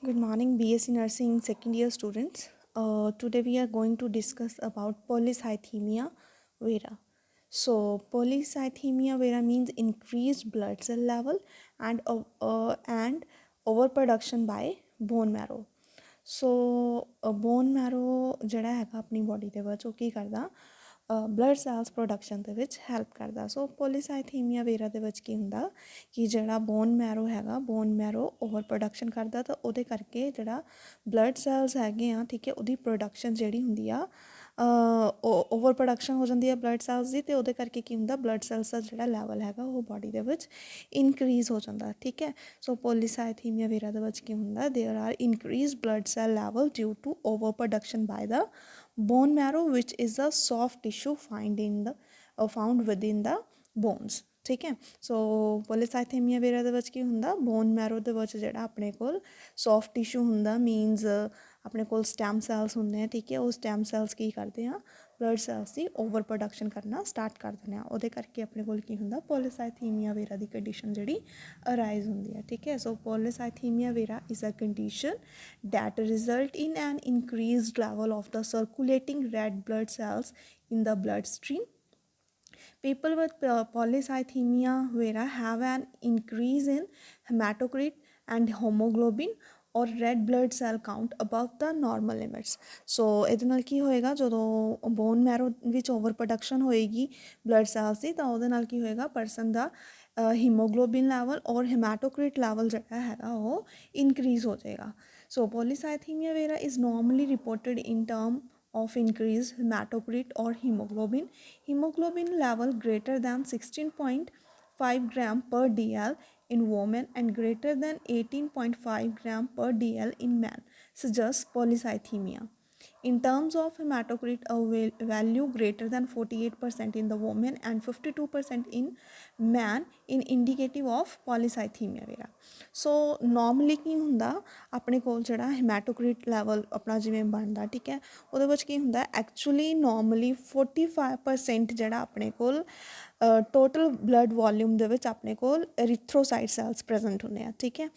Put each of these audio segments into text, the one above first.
Good morning, BSc Nursing second year students. Today we are going to discuss about polycythemia vera. So polycythemia vera means increased blood cell level and overproduction by bone marrow. So bone marrow ਜਿਹੜਾ ਹੈਗਾ ਆਪਣੀ body ਦੇ ਵਿੱਚ ਉਹ ਕੀ ਕਰਦਾ blood cells production ਦੇ ਵਿੱਚ help ਕਰਦਾ। ਸੋ ਪੋਲੀਸਾਈਥੀਮੀਆ ਵੇਰਾ ਦੇ ਵਿੱਚ ਕੀ ਹੁੰਦਾ ਕਿ ਜਿਹੜਾ ਬੋਨ ਮੈਰੋ ਹੈਗਾ ਬੋਨ ਮੈਰੋ ਓਵਰ ਪ੍ਰੋਡਕਸ਼ਨ ਕਰਦਾ ਤਾਂ ਉਹਦੇ ਕਰਕੇ ਜਿਹੜਾ ਬਲੱਡ ਸੈਲਸ ਹੈਗੇ ਆ ਠੀਕ ਹੈ ਉਹਦੀ ਪ੍ਰੋਡਕਸ਼ਨ ਜਿਹੜੀ ਹੁੰਦੀ ਆ ਓਵਰ ਪ੍ਰੋਡਕਸ਼ਨ ਹੋ ਜਾਂਦੀ ਹੈ ਬਲੱਡ ਸੈਲਸ ਦੀ ਅਤੇ ਉਹਦੇ ਕਰਕੇ ਕੀ ਹੁੰਦਾ ਬਲੱਡ ਸੈਲਸ ਦਾ ਜਿਹੜਾ ਲੈਵਲ ਹੈਗਾ ਉਹ ਬਾਡੀ ਦੇ ਵਿੱਚ ਇਨਕਰੀਜ਼ ਹੋ ਜਾਂਦਾ ਠੀਕ ਹੈ। ਸੋ ਪੋਲੀਸਾਈਥੀਮੀਆ ਵੇਰਾ ਦੇ ਵਿੱਚ ਕੀ ਹੁੰਦਾ there are increase blood cell level due to over production by the bone marrow which is a soft tissue found within the bones ਠੀਕ ਹੈ। ਸੋ ਪੋਲੀਸਾਈਥੀਮੀਆ ਵੇਰਾ ਦੇ ਵਿੱਚ ਕੀ ਹੁੰਦਾ ਬੋਨ ਮੈਰੋ ਦੇ ਵਿੱਚ ਜਿਹੜਾ ਆਪਣੇ ਕੋਲ ਸੌਫਟ ਟਿਸ਼ੂ ਹੁੰਦਾ ਮੀਨਸ ਆਪਣੇ ਕੋਲ ਸਟੈਮ ਸੈਲਸ ਹੁੰਦੇ ਆ ਠੀਕ ਹੈ। ਉਹ ਸਟੈਮ ਸੈਲਸ ਕੀ ਕਰਦੇ ਆ ਬਲੱਡ ਸੈਲਸ ਦੀ ਓਵਰ ਪ੍ਰੋਡਕਸ਼ਨ ਕਰਨਾ ਸਟਾਰਟ ਕਰ ਦਿੰਦੇ ਆ ਉਹਦੇ ਕਰਕੇ ਆਪਣੇ ਕੋਲ ਕੀ ਹੁੰਦਾ ਪੋਲੀਸਾਈਥੀਮੀਆ ਵੇਰਾ ਦੀ ਕੰਡੀਸ਼ਨ ਜਿਹੜੀ ਅਰਾਈਜ਼ ਹੁੰਦੀ ਹੈ ਠੀਕ ਹੈ। So polycythaemia vera is a condition that result in an increased level of the circulating red blood cells in the bloodstream. People with polycythemia vera have an increase in hematocrit and hemoglobin or red blood cell count above the normal limits. ਸੋ ਇਹਦੇ ਨਾਲ ਕੀ ਹੋਏਗਾ ਜਦੋਂ bone marrow ਵਿੱਚ over production ਹੋਏਗੀ blood cells ਦੀ ਤਾਂ ਉਹਦੇ ਨਾਲ ਕੀ ਹੋਏਗਾ ਪਰਸਨ ਦਾ ਹੀਮੋਗਲੋਬਿਨ ਲੈਵਲ ਔਰ ਹੀਮੈਟੋਕ੍ਰਿਟ ਲੈਵਲ ਜਿਹੜਾ ਹੈਗਾ ਉਹ ਇਨਕਰੀਜ਼ ਹੋ ਜਾਏਗਾ। ਸੋ polycythemia vera is normally reported in term of increased hematocrit or hemoglobin. Hemoglobin level greater than 16.5 gram per dl in women and greater than 18.5 gram per dl in men suggests polycythemia. In terms of hematocrit, a value greater than 48% in the woman and 52% in man in indicative of polycythemia vera. So normally ਕੀ ਹੁੰਦਾ ਆਪਣੇ ਕੋਲ ਜਿਹੜਾ hematocrit level ਆਪਣਾ ਜਿਵੇਂ ਬਣਦਾ ਠੀਕ ਹੈ ਉਹਦੇ ਵਿੱਚ ਕੀ ਹੁੰਦਾ ਐਕਚੁਅਲੀ ਨੋਰਮਲੀ 45% ਜਿਹੜਾ ਆਪਣੇ ਕੋਲ ਟੋਟਲ ਬਲੱਡ ਵੋਲਿਊਮ ਦੇ ਵਿੱਚ ਆਪਣੇ ਕੋਲ ਐਰੀਥਰੋਸਾਈਟ ਸੈਲਸ ਪ੍ਰੈਜ਼ੈਂਟ ਹੁੰਦੇ ਆ ਠੀਕ ਹੈ।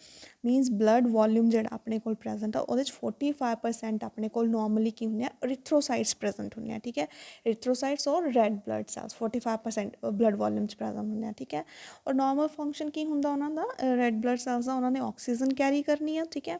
ਮੀਨਸ ਬਲੱਡ ਵੋਲਿਊਮ ਜਿਹੜਾ ਆਪਣੇ ਕੋਲ ਪ੍ਰੈਜ਼ੈਂਟ ਆ ਉਹਦੇ 'ਚ 45% ਆਪਣੇ ਕੋਲ ਨੋਰਮਲੀ ਕੀ ਹੁੰਦੇ ਆ ਐਰੀਥਰੋਸਾਈਟਸ ਪ੍ਰੈਜ਼ੈਂਟ ਹੁੰਦੇ ਆ ਠੀਕ ਹੈ। ਐਰੀਥਰੋਸਾਈਟਸ ਔਰ red blood cells 45% blood volume 'ਚ ਪ੍ਰੈਜ਼ੈਂਟ ਹੁੰਦੇ ਆ ਠੀਕ ਹੈ। ਔਰ ਨੋਰਮਲ ਫੰਕਸ਼ਨ ਕੀ ਹੁੰਦਾ ਉਹਨਾਂ ਦਾ ਰੈਡ ਬਲੱਡ ਸੈਲਸ ਦਾ ਉਹਨਾਂ ਨੇ ਆਕਸੀਜਨ ਕੈਰੀ ਕਰਨੀ ਆ ਠੀਕ ਹੈ।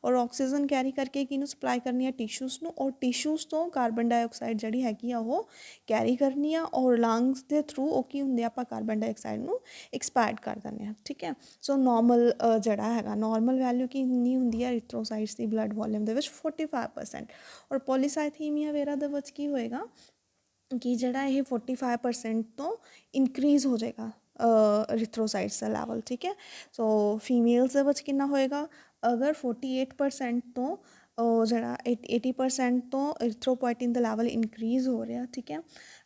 ਔਰ ਆਕਸੀਜਨ ਕੈਰੀ ਕਰਕੇ ਕਿਹਨੂੰ ਸਪਲਾਈ ਕਰਨੀ ਆ ਟਿਸ਼ੂਜ਼ ਨੂੰ ਔਰ ਟਿਸ਼ੂਜ਼ ਤੋਂ ਕਾਰਬਨ ਡਾਈਆਕਸਾਈਡ ਜਿਹੜੀ ਹੈਗੀ ਆ ਉਹ ਕੈਰੀ ਕਰਨੀ ਆ ਔਰ ਲੰਗਸ ਦੇ ਥਰੂ ਉਹ ਕੀ ਹੁੰਦੇ ਆਪਾਂ ਕਾਰਬਨ ਡਾਈਆਕਸਾਈਡ ਨੂੰ ਐਕਸਪਾਇਰ ਕਰ ਦਿੰਦੇ ਹਾਂ ਠੀਕ ਹੈ। ਸੋ ਨੋਰਮਲ ਜਿਹੜਾ ਹੈਗਾ ਨੋਰਮਲ ਵੈਲਿਊ ਕਿੰਨੀ ਹੁੰਦੀ ਹੈ ਐਰੀਥਰੋਸਾਈਟਸ ਦੀ ਬਲੱਡ ਵੋਲਿਊਮ ਦੇ ਵਿੱਚ 45% ਔਰ ਪੋਲੀਸਾਈਥੀਮੀਆ ਵੇਰਾ ਦੇ ਵਿੱਚ ਕੀ ਹੋਏਗਾ ਕਿ ਜਿਹੜਾ ਇਹ 45% ਤੋਂ ਇਨਕਰੀਜ਼ ਹੋ ਜਾਏਗਾ ਐਰੀਥਰੋਸਾਈਟਸ ਦਾ ਲੈਵਲ ਠੀਕ ਹੈ। ਸੋ ਫੀਮੇਲਸ ਦੇ ਵਿੱਚ ਕਿੰਨਾ ਹੋਏਗਾ ਅਗਰ 48% ਤੋਂ ਜਿਹੜਾ 80% ਤੋਂ ਐਰੀਥਰੋਪੋਇਟਿਨ ਦਾ ਲੈਵਲ ਇਨਕਰੀਜ਼ ਹੋ ਰਿਹਾ ਠੀਕ ਹੈ।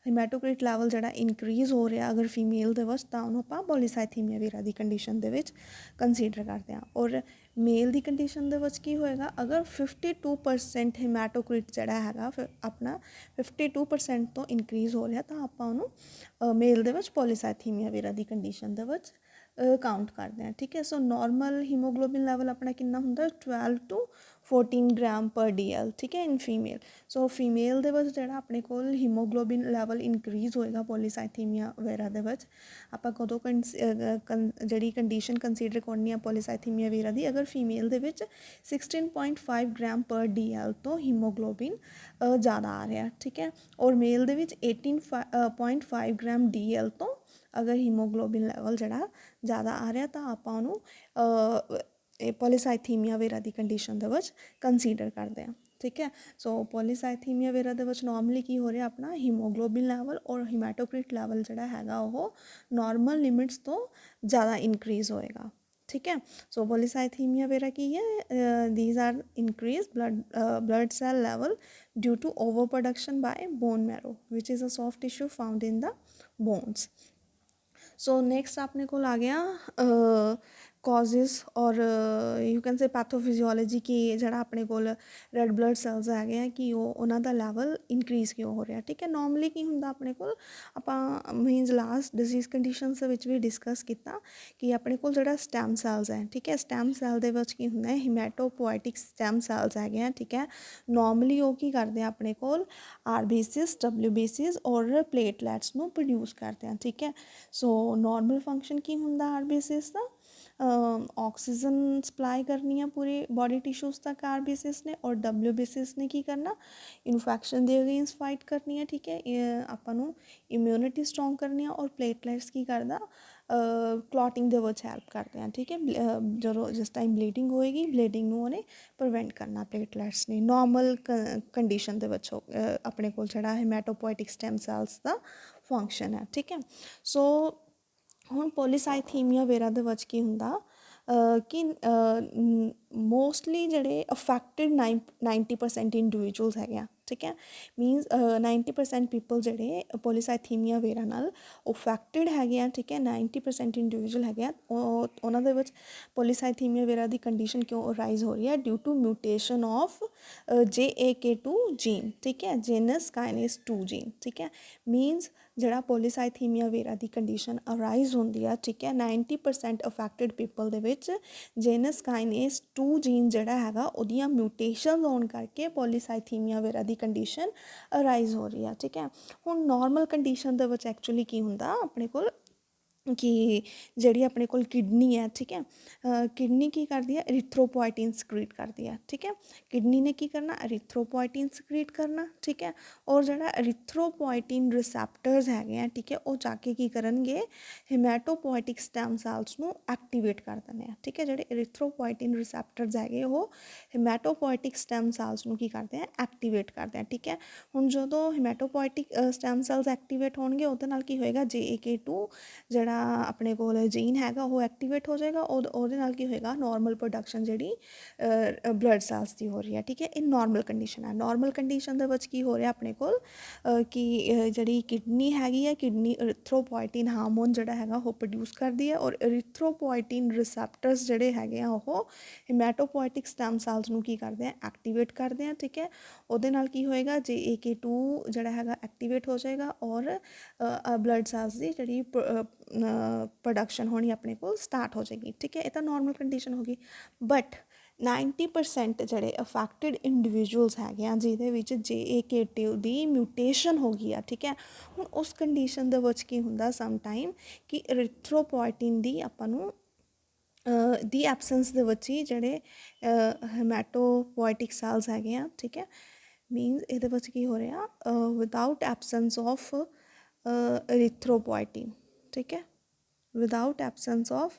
ਹੀਮੈਟੋਕ੍ਰਿਟ ਲੈਵਲ ਜਿਹੜਾ ਇਨਕਰੀਜ਼ ਹੋ ਰਿਹਾ ਅਗਰ ਫੀਮੇਲ ਦੇ ਵਿੱਚ ਤਾਂ ਉਹਨੂੰ ਆਪਾਂ ਪੋਲੀਸਾਈਥੀਮੀਆ ਵੇਰਾ ਦੀ ਕੰਡੀਸ਼ਨ ਦੇ ਵਿੱਚ ਕੰਸੀਡਰ ਕਰਦੇ ਹਾਂ। ਔਰ ਮੇਲ ਦੀ ਕੰਡੀਸ਼ਨ ਦੇ ਵਿੱਚ ਕੀ ਹੋਏਗਾ ਅਗਰ 52% ਹੀਮੈਟੋਕ੍ਰਿਟ ਜਿਹੜਾ ਹੈਗਾ ਫਿਰ ਆਪਣਾ 52% ਤੋਂ ਇਨਕਰੀਜ਼ ਹੋ ਰਿਹਾ ਤਾਂ ਆਪਾਂ ਉਹਨੂੰ ਮੇਲ ਦੇ ਵਿੱਚ ਪੋਲੀਸਾਈਥੀਮੀਆ ਵੇਰਾ ਦੀ ਕੰਡੀਸ਼ਨ ਦੇ ਵਿੱਚ ਕਾਊਂਟ ਕਰਦੇ ਹਾਂ ਠੀਕ ਹੈ। ਸੋ ਨੋਰਮਲ ਹੀਮੋਗਲੋਬਿਨ ਲੈਵਲ ਆਪਣਾ ਕਿੰਨਾ ਹੁੰਦਾ 12 to 14 ਗ੍ਰਾਮ ਪਰ ਡੀ ਐਲ ਠੀਕ ਹੈ ਇਨ ਫੀਮੇਲ। ਸੋ ਫੀਮੇਲ ਦੇ ਵਿੱਚ ਜਿਹੜਾ ਆਪਣੇ ਕੋਲ ਹੀਮੋਗਲੋਬਿਨ ਲੈਵਲ ਇਨਕਰੀਜ਼ ਹੋਏਗਾ ਪੋਲੀਸਾਈਥੀਮੀਆ ਵੇਰਾ ਦੇ ਵਿੱਚ ਆਪਾਂ ਕਦੋਂ ਜਿਹੜੀ ਕੰਡੀਸ਼ਨ ਕੰਸੀਡਰ ਕਰਨੀ ਆ ਪੋਲੀਸਾਈਥੀਮੀਆ ਵੇਰਾ ਦੀ ਅਗਰ ਫੀਮੇਲ ਦੇ ਵਿੱਚ 16.5 ਗ੍ਰਾਮ ਪਰ ਡੀ ਐਲ ਤੋਂ ਹੀਮੋਗਲੋਬਿਨ ਜ਼ਿਆਦਾ ਆ ਰਿਹਾ ਠੀਕ ਹੈ। ਔਰ ਮੇਲ ਦੇ ਵਿੱਚ 18.5 ਗ੍ਰਾਮ ਡੀ ਐਲ ਤੋਂ ਅਗਰ ਹੀਮੋਗਲੋਬਿਨ ਲੈਵਲ ਜਿਹੜਾ ਜ਼ਿਆਦਾ ਆ ਰਿਹਾ ਤਾਂ ਆਪਾਂ ਉਹਨੂੰ ਇਹ ਪੋਲੀਸਾਈਥੀਮੀਆ ਵੇਰਾ ਦੀ ਕੰਡੀਸ਼ਨ ਦੇ ਵਿੱਚ ਕੰਸੀਡਰ ਕਰਦੇ ਹਾਂ ਠੀਕ ਹੈ। ਸੋ ਪੋਲੀਸਾਈਥੀਮੀਆ ਵੇਰਾ ਦੇ ਵਿੱਚ ਨੋਰਮਲੀ ਕੀ ਹੋ ਰਿਹਾ ਆਪਣਾ ਹੀਮੋਗਲੋਬਿਨ ਲੈਵਲ ਔਰ ਹੀਮੈਟੋਕ੍ਰਿਟ ਲੈਵਲ ਜਿਹੜਾ ਹੈਗਾ ਉਹ ਨੋਰਮਲ ਲਿਮਿਟਸ ਤੋਂ ਜ਼ਿਆਦਾ ਇਨਕਰੀਜ਼ ਹੋਏਗਾ ਠੀਕ ਹੈ। ਸੋ ਪੋਲੀਸਾਈਥੀਮੀਆ ਵੇਰਾ ਕੀ ਹੈ these are increased blood cell level due to overproduction by bone marrow which is a soft tissue found in the bones. So next ਆਪਣੇ ਕੋਲ ਆ ਗਿਆ causes ਔਰ ਯੂ ਕੈਨ ਸੇ ਪੈਥੋਫਿਜ਼ੀਓਲੋਜੀ ਕਿ ਜਿਹੜਾ ਆਪਣੇ ਕੋਲ ਰੈੱਡ ਬਲੱਡ ਸੈਲਸ ਹੈਗੇ ਆ ਕਿ ਉਹ ਉਹਨਾਂ ਦਾ ਲੈਵਲ ਇਨਕਰੀਜ਼ ਕਿਉਂ ਹੋ ਰਿਹਾ, ਠੀਕ ਹੈ। ਨੋਰਮਲੀ ਕੀ ਹੁੰਦਾ ਆਪਣੇ ਕੋਲ, ਆਪਾਂ ਮੀਨਸ ਲਾਸਟ ਡਿਜ਼ੀਜ਼ ਕੰਡੀਸ਼ਨਸ ਦੇ ਵਿੱਚ ਵੀ ਡਿਸਕਸ ਕੀਤਾ ਕਿ ਆਪਣੇ ਕੋਲ ਜਿਹੜਾ ਸਟੈਮ ਸੈਲਸ ਹੈ, ਠੀਕ ਹੈ, ਸਟੈਮ ਸੈਲ ਦੇ ਵਿੱਚ ਕੀ ਹੁੰਦਾ ਹੈ, ਹੀਮੈਟੋਪੋਇਟਿਕ ਸਟੈਮ ਸੈਲਸ ਹੈਗੇ ਆ, ਠੀਕ ਹੈ। ਨੋਰਮਲੀ ਉਹ ਕੀ ਕਰਦੇ ਆ ਆਪਣੇ ਕੋਲ RBCs WBCs ਔਰ ਪਲੇਟਲੈਟਸ ਨੂੰ ਪ੍ਰੋਡਿਊਸ ਕਰਦੇ ਆ, ਠੀਕ ਹੈ। ਸੋ ਨੋਰਮਲ ਫੰਕਸ਼ਨ ਕੀ ਹੁੰਦਾ RBCs ਦਾ, ਆਕਸੀਜਨ ਸਪਲਾਈ ਕਰਨੀ ਆ ਪੂਰੇ ਬੋਡੀ ਟਿਸ਼ੂਜ਼ ਤੱਕ RBCs ਨੇ, ਔਰ WBCs ਨੇ ਕੀ ਕਰਨਾ, ਇਨਫੈਕਸ਼ਨ ਦੇ ਅਗੇਂਸਟ ਫਾਈਟ ਕਰਨੀ ਹੈ, ਠੀਕ ਹੈ। ਆਪਾਂ ਨੂੰ ਇਮਿਊਨਿਟੀ ਸਟਰੋਂਗ ਕਰਨੀ ਆ, ਔਰ ਪਲੇਟਲੈਟਸ ਕੀ ਕਰਦਾ, ਕਲੌਟਿੰਗ ਦੇ ਵਿੱਚ ਹੈਲਪ ਕਰਦੇ ਆ, ਠੀਕ ਹੈ। ਜਦੋਂ ਜਿਸ ਟਾਈਮ ਬਲੀਡਿੰਗ ਹੋਏਗੀ, ਬਲੀਡਿੰਗ ਨੂੰ ਉਹਨੇ ਪ੍ਰੀਵੈਂਟ ਕਰਨਾ ਪਲੇਟਲੈਟਸ ਨੇ। ਨੋਰਮਲ ਕੰਡੀਸ਼ਨ ਦੇ ਵਿੱਚ ਆਪਣੇ ਕੋਲ ਜਿਹੜਾ ਹੀਮੈਟੋਪੋਇਟਿਕ ਸਟੈਮ ਸੈਲਸ ਦਾ ਫੰਕਸ਼ਨ ਹੈ, ਠੀਕ ਹੈ। ਸੋ ਹੁਣ ਪੋਲੀਸਾਈਥੀਮੀਆ ਵੇਰਾ ਦੇ ਵਿੱਚ ਕੀ ਹੁੰਦਾ ਕਿ ਮੋਸਟਲੀ ਜਿਹੜੇ ਅਫੈਕਟਡ 90% ਇੰਡੀਵਿਜੂਅਲਸ ਹੈਗੇ ਆ, ਠੀਕ ਹੈ। ਮੀਨਸ 90% ਪੀਪਲ ਜਿਹੜੇ ਪੋਲੀਸਾਈਥੀਮੀਆ ਵੇਰਾ ਨਾਲ ਅਫੈਕਟਡ ਹੈਗੇ ਆ, ਠੀਕ ਹੈ। 90% ਇੰਡੀਵਿਜੂਅਲ ਹੈਗੇ ਆ, ਉਹਨਾਂ ਦੇ ਵਿੱਚ ਪੋਲੀਸਾਈਥੀਮੀਆ ਵੇਰਾ ਦੀ ਕੰਡੀਸ਼ਨ ਕਿਉਂ ਅਰਾਈਜ਼ ਹੋ ਰਹੀ ਹੈ, due to mutation of JAK2 gene, ਠੀਕ ਹੈ, ਜੇਨਸ ਕਾਈਨੇਸ 2 ਜੀਨ, ਠੀਕ ਹੈ। ਮੀਨਸ ਜਿਹੜਾ ਪੋਲੀਸਾਈਥੀਮੀਆ ਵੇਰਾ ਦੀ ਕੰਡੀਸ਼ਨ ਅਰਾਈਜ਼ ਹੁੰਦੀ ਆ, ਠੀਕ ਹੈ, 90% ਅਫੈਕਟਡ ਪੀਪਲ ਦੇ ਵਿੱਚ ਜੇਨਸ ਕਾਈਨੇਸ 2 ਜੀਨ ਜਿਹੜਾ ਹੈਗਾ ਉਹਦੀਆਂ ਮਿਊਟੇਸ਼ਨ ਹੋਣ ਕਰਕੇ ਪੋਲੀਸਾਈਥੀਮੀਆ ਵੇਰਾ ਦੀ ਕੰਡੀਸ਼ਨ ਅਰਾਈਜ਼ ਹੋ ਰਹੀ ਆ, ਠੀਕ ਹੈ। ਹੁਣ ਨੋਰਮਲ ਕੰਡੀਸ਼ਨ ਦੇ ਵਿੱਚ ਐਕਚੁਅਲੀ ਕੀ ਹੁੰਦਾ ਆਪਣੇ ਕੋਲ ਕਿ ਜਿਹੜੀ ਆਪਣੇ ਕੋਲ ਕਿਡਨੀ ਹੈ, ਠੀਕ ਹੈ, ਕਿਡਨੀ ਕੀ ਕਰਦੀ ਹੈ, ਇਰੀਥਰੋਪੋਇਟਿਨ ਸਕ੍ਰੀਟ ਕਰਦੀ ਹੈ, ਠੀਕ ਹੈ। ਕਿਡਨੀ ਨੇ ਕੀ ਕਰਨਾ, ਇਰੀਥਰੋਪੋਇਟਿਨ ਸਕ੍ਰੀਟ ਕਰਨਾ, ਠੀਕ ਹੈ। ਔਰ ਜਿਹੜਾ ਇਰੀਥਰੋਪੋਇਟਿਨ ਰਿਸੈਪਟਰਸ ਹੈਗੇ ਆ, ਠੀਕ ਹੈ, ਉਹ ਜਾ ਕੇ ਕੀ ਕਰਨਗੇ, ਹੀਮੈਟੋਪੋਇਟਿਕ ਸਟੈਮ ਸੈਲਸ ਨੂੰ ਐਕਟੀਵੇਟ ਕਰ ਦਿੰਦੇ ਆ, ਠੀਕ ਹੈ। ਜਿਹੜੇ ਇਰੀਥਰੋਪੋਇਟਿਨ ਰਿਸੈਪਟਰਸ ਹੈਗੇ ਉਹ ਹੀਮੈਟੋਪੋਇਟਿਕ ਸਟੈਮ ਸੈਲਸ ਨੂੰ ਕੀ ਕਰਦੇ ਆ, ਐਕਟੀਵੇਟ ਕਰਦੇ ਆ, ਠੀਕ ਹੈ। ਹੁਣ ਜਦੋਂ ਹੀਮੈਟੋਪੋਇਟਿਕ ਸਟੈਮ ਸੈਲਸ ਐਕਟੀਵੇਟ ਹੋਣਗੇ, ਉਹਦੇ ਨਾਲ ਕੀ ਹੋਏਗਾ, JAK2 ਜਿਹੜਾ ਆਪਣੇ ਕੋਲ ਜੀਨ ਹੈਗਾ ਉਹ ਐਕਟੀਵੇਟ ਹੋ ਜਾਏਗਾ, ਉਹਦੇ ਨਾਲ ਕੀ ਹੋਏਗਾ, ਨੋਰਮਲ ਪ੍ਰੋਡਕਸ਼ਨ ਜਿਹੜੀ ਬਲੱਡ ਸੈਲਸ ਦੀ ਹੋ ਰਹੀ ਹੈ, ਠੀਕ ਹੈ। ਇਹ ਨੋਰਮਲ ਕੰਡੀਸ਼ਨ ਹੈ। ਨੋਰਮਲ ਕੰਡੀਸ਼ਨ ਦੇ ਵਿੱਚ ਕੀ ਹੋ ਰਿਹਾ ਆਪਣੇ ਕੋਲ ਕਿ ਜਿਹੜੀ ਕਿਡਨੀ ਹੈਗੀ ਹੈ, ਕਿਡਨੀ ਇਰੀਥਰੋਪੋਇਟਿਨ ਹਾਰਮੋਨ ਜਿਹੜਾ ਹੈਗਾ ਉਹ ਪ੍ਰੋਡਿਊਸ ਕਰਦੀ ਹੈ, ਔਰ ਇਰੀਥਰੋਪੋਇਟਿਨ ਰਿਸੈਪਟਰਸ ਜਿਹੜੇ ਹੈਗੇ ਆ ਉਹ ਹੀਮੈਟੋਪੋਇਟਿਕ ਸਟੈਮ ਸੈਲਸ ਨੂੰ ਕੀ ਕਰਦੇ ਆ, ਐਕਟੀਵੇਟ ਕਰਦੇ ਆ, ਠੀਕ ਹੈ। ਉਹਦੇ ਨਾਲ ਕੀ ਹੋਏਗਾ, JAK2 ਜਿਹੜਾ ਹੈਗਾ ਐਕਟੀਵੇਟ ਹੋ ਜਾਏਗਾ, ਔਰ ਬਲੱਡ ਸੈਲਸ ਦੀ ਜਿਹੜੀ ਪ੍ਰੋਡਕਸ਼ਨ ਹੋਣੀ ਆਪਣੇ ਕੋਲ ਸਟਾਰਟ ਹੋ ਜਾਏਗੀ, ਠੀਕ ਹੈ। ਇਹ ਤਾਂ ਨੋਰਮਲ ਕੰਡੀਸ਼ਨ ਹੋ ਗਈ। ਬਟ 90% ਜਿਹੜੇ ਅਫੈਕਟਡ ਇੰਡੀਵਿਜੂਅਲਸ ਹੈਗੇ ਆ ਜਿਹਦੇ ਵਿੱਚ JAK2 ਦੀ ਮਿਊਟੇਸ਼ਨ ਹੋ ਗਈ ਆ, ਠੀਕ ਹੈ। ਹੁਣ ਉਸ ਕੰਡੀਸ਼ਨ ਦੇ ਵਿੱਚ ਕੀ ਹੁੰਦਾ ਸਮ ਟਾਈਮ ਕਿ ਇਰੀਥਰੋਪੋਇਟਿਨ ਦੀ ਆਪਾਂ ਨੂੰ ਦੀ ਐਬਸੈਂਸ ਦੇ ਵਿੱਚ ਹੀ ਜਿਹੜੇ ਹੀਮੈਟੋਪੋਇਟਿਕ ਸੈਲਸ ਹੈਗੇ ਆ, ਠੀਕ ਹੈ। ਮੀਨਸ ਇਹਦੇ ਵਿੱਚ ਕੀ ਹੋ ਰਿਹਾ, ਵਿਦਾਊਟ ਐਬਸੈਂਸ ਆਫ ਇਰੀਥਰੋਪੋਇਟਿਨ, ਠੀਕ ਹੈ, ਵਿਦਾਊਟ ਐਬਸੈਂਸ ਆਫ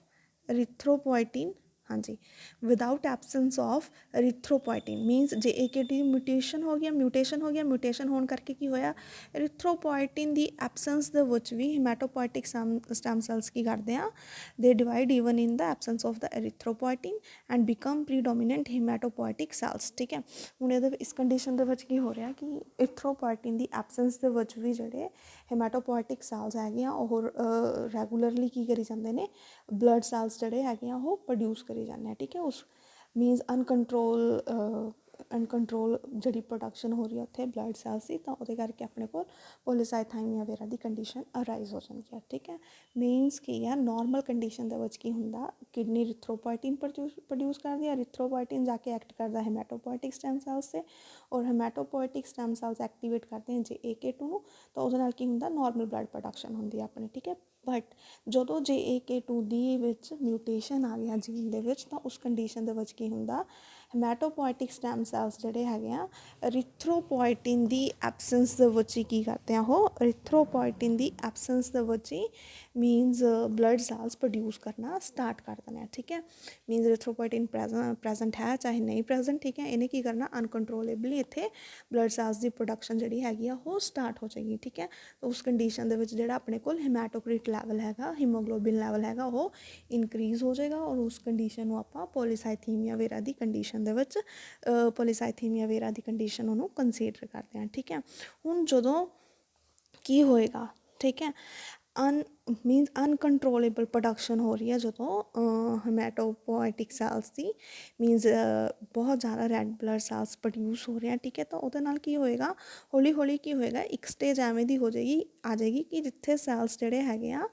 ਇਰੀਥਰੋਪੋਇਟਿਨ, ਹਾਂਜੀ, without absence of ਇਰੀਥਰੋਪੋਇਟਿਨ means JAK2 the mutation ਹੋ ਗਿਆ, ਮਿਊਟੇਸ਼ਨ ਹੋਣ ਕਰਕੇ ਕੀ ਹੋਇਆ, ਇਰੀਥਰੋਪੋਇਟਿਨ ਦੀ ਐਬਸੈਂਸ ਦੇ ਵਿੱਚ ਵੀ ਹੀਮੈਟੋਪੋਇਟਿਕ ਸਟੈਮ ਸੈਲਸ ਕੀ ਕਰਦੇ ਆ, they divide even in the absence of the erythropoietin and become predominant haematopoietic cells, ਠੀਕ ਹੈ। ਹੁਣ ਇਹਦੇ ਇਸ ਕੰਡੀਸ਼ਨ ਦੇ ਵਿੱਚ ਕੀ ਹੋ ਰਿਹਾ ਕਿ ਇਰੀਥਰੋਪੋਇਟਿਨ ਦੀ ਐਬਸੈਂਸ ਦੇ ਵਿੱਚ ਵੀ ਜਿਹੜੇ ਹੀਮੈਟੋਪੋਇਟਿਕ ਸੈਲਸ ਹੈਗੇ ਆ ਉਹ ਰੈਗੂਲਰਲੀ ਕੀ ਕਰੀ ਜਾਂਦੇ ਨੇ, ਬਲੱਡ ਸੈਲਸ ਜਿਹੜੇ ਹੈਗੇ ਆ ਉਹ ਪ੍ਰੋਡਿਊਸ ਕਰੀ ਜਾਂਦੇ ਆ, ਠੀਕ ਹੈ। ਉਸ ਮੀਨਸ ਅਨਕੰਟਰੋਲ ਜਿਹੜੀ ਪ੍ਰੋਡਕਸ਼ਨ ਹੋ ਰਹੀ ਹੈ ਉੱਥੇ ਬਲੱਡ ਸੈਲਸ ਦੀ, ਤਾਂ ਉਹਦੇ ਕਰਕੇ ਆਪਣੇ ਕੋਲ ਪੋਲੀਸਾਈਥਾਈਮੀਆ ਵੇਰਾ ਦੀ ਕੰਡੀਸ਼ਨ ਅਰਾਈਜ਼ ਹੋ ਜਾਂਦੀ ਹੈ, ਠੀਕ ਹੈ। ਮੀਨਸ ਕੀ ਹੈ, ਨੋਰਮਲ ਕੰਡੀਸ਼ਨ ਦੇ ਵਿੱਚ ਕੀ ਹੁੰਦਾ, ਕਿਡਨੀ ਇਰੀਥਰੋਪੋਇਟਿਨ ਪ੍ਰੋਡਿਊਸ ਕਰਦੀ ਹੈ, ਇਰੀਥਰੋਪੋਇਟਿਨ ਜਾ ਕੇ ਐਕਟ ਕਰਦਾ ਹੀਮੈਟੋਪੋਇਟਿਕ ਸਟੈਮ ਸੈਲਸ 'ਤੇ, ਔਰ ਹੀਮੈਟੋਪੋਇਟਿਕ ਸਟੈਮ ਸੈਲਸ ਐਕਟੀਵੇਟ ਕਰਦੇ हैं JAK2 ਨੂੰ, ਤਾਂ ਉਹਦੇ ਨਾਲ ਕੀ ਹੁੰਦਾ, ਨੋਰਮਲ ਬਲੱਡ ਪ੍ਰੋਡਕਸ਼ਨ ਹੁੰਦੀ ਹੈ ਆਪਣੀ, ਠੀਕ ਹੈ। ਬਟ ਜਦੋਂ JAK2 ਦੀ ਵਿੱਚ ਮਿਊਟੇਸ਼ਨ ਆ ਗਿਆ ਜੀਨ ਦੇ ਵਿੱਚ, ਤਾਂ ਉਸ ਕੰਡੀਸ਼ਨ ਦੇ ਵਿੱਚ ਕੀ ਹੁੰਦਾ, ਹੀਮੈਟੋਪੋਇਟਿਕ ਸਟੈਮ ਸੈਲਸ ਜਿਹੜੇ ਹੈਗੇ ਆ ਇਰੀਥਰੋਪੋਇਟਿਨ ਦੀ ਐਬਸੈਂਸ ਦੇ ਵਿੱਚ ਹੀ ਕੀ ਕਰਦੇ ਆ, ਉਹ ਇਰੀਥਰੋਪੋਇਟਿਨ ਦੀ ਐਬਸੈਂਸ ਦੇ ਵਿੱਚ ਹੀ ਮੀਨਸ ਬਲੱਡ ਸੈਲਸ ਪ੍ਰੋਡਿਊਸ ਕਰਨਾ ਸਟਾਰਟ ਕਰ ਦਿੰਦੇ ਆ, ਠੀਕ ਹੈ। ਮੀਨਸ ਇਰੀਥਰੋਪੋਇਟਿਨ ਪ੍ਰੈਜ਼ੈਂਟ ਹੈ ਚਾਹੇ ਨਹੀਂ ਪ੍ਰੈਜ਼ੈਂਟ, ਠੀਕ ਹੈ, ਇਹਨੇ ਕੀ ਕਰਨਾ, ਅਨਕੰਟਰੋਲੇਬਲੀ ਇੱਥੇ ਬਲੱਡ ਸੈਲਸ ਦੀ ਪ੍ਰੋਡਕਸ਼ਨ ਜਿਹੜੀ ਹੈਗੀ ਆ ਉਹ ਸਟਾਰਟ ਹੋ ਜਾਏਗੀ, ਠੀਕ ਹੈ। ਉਸ ਕੰਡੀਸ਼ਨ ਦੇ ਵਿੱਚ ਜਿਹੜਾ ਆਪਣੇ ਕੋਲ ਹੀਮੈਟੋਕ੍ਰਿਟ ਲੈਵਲ ਹੈਗਾ, ਹੀਮੋਗਲੋਬਿਨ ਲੈਵਲ ਹੈਗਾ, ਉਹ ਇਨਕਰੀਜ਼ ਹੋ ਜਾਏਗਾ, ਔਰ ਉਸ ਕੰਡੀਸ਼ਨ ਨੂੰ ਆਪਾਂ ਪੋਲੀਸਾਈਥੀਮੀਆ ਵੇਰਾ ਦੀ ਕੰਡੀਸ਼ਨ ਦੇ ਵਿੱਚ ਪੋਲੀਸਾਈਥੀਮੀਆ ਵੇਰਾ ਦੀ ਕੰਡੀਸ਼ਨ ਉਹਨੂੰ ਕੰਸੀਡਰ ਕਰਦੇ ਹਾਂ, ਠੀਕ ਹੈ। ਹੁਣ ਜਦੋਂ ਕੀ ਹੋਏਗਾ, ਠੀਕ ਹੈ, ਮੀਨਸ ਅਨਕੰਟਰੋਲੇਬਲ ਪ੍ਰੋਡਕਸ਼ਨ ਹੋ ਰਹੀ ਹੈ ਜਦੋਂ ਹੈਮੈਟੋਪੋਇਟਿਕ ਸੈਲਸ ਦੀ ਮੀਨਸ ਬਹੁਤ ਜ਼ਿਆਦਾ ਰੈੱਡ ਬਲੱਡ ਸੈਲਸ ਪ੍ਰੋਡਿਊਸ ਹੋ ਰਹੇ ਆ, ਠੀਕ ਹੈ। ਤਾਂ ਉਹਦੇ ਨਾਲ ਕੀ ਹੋਏਗਾ, ਹੌਲੀ ਹੌਲੀ ਕੀ ਹੋਏਗਾ, ਇੱਕ ਸਟੇਜ ਐਵੇਂ ਦੀ ਹੋ ਜਾਏਗੀ, ਆ ਜਾਏਗੀ ਕਿ ਜਿੱਥੇ ਸੈਲਸ ਜਿਹੜੇ ਹੈਗੇ ਆ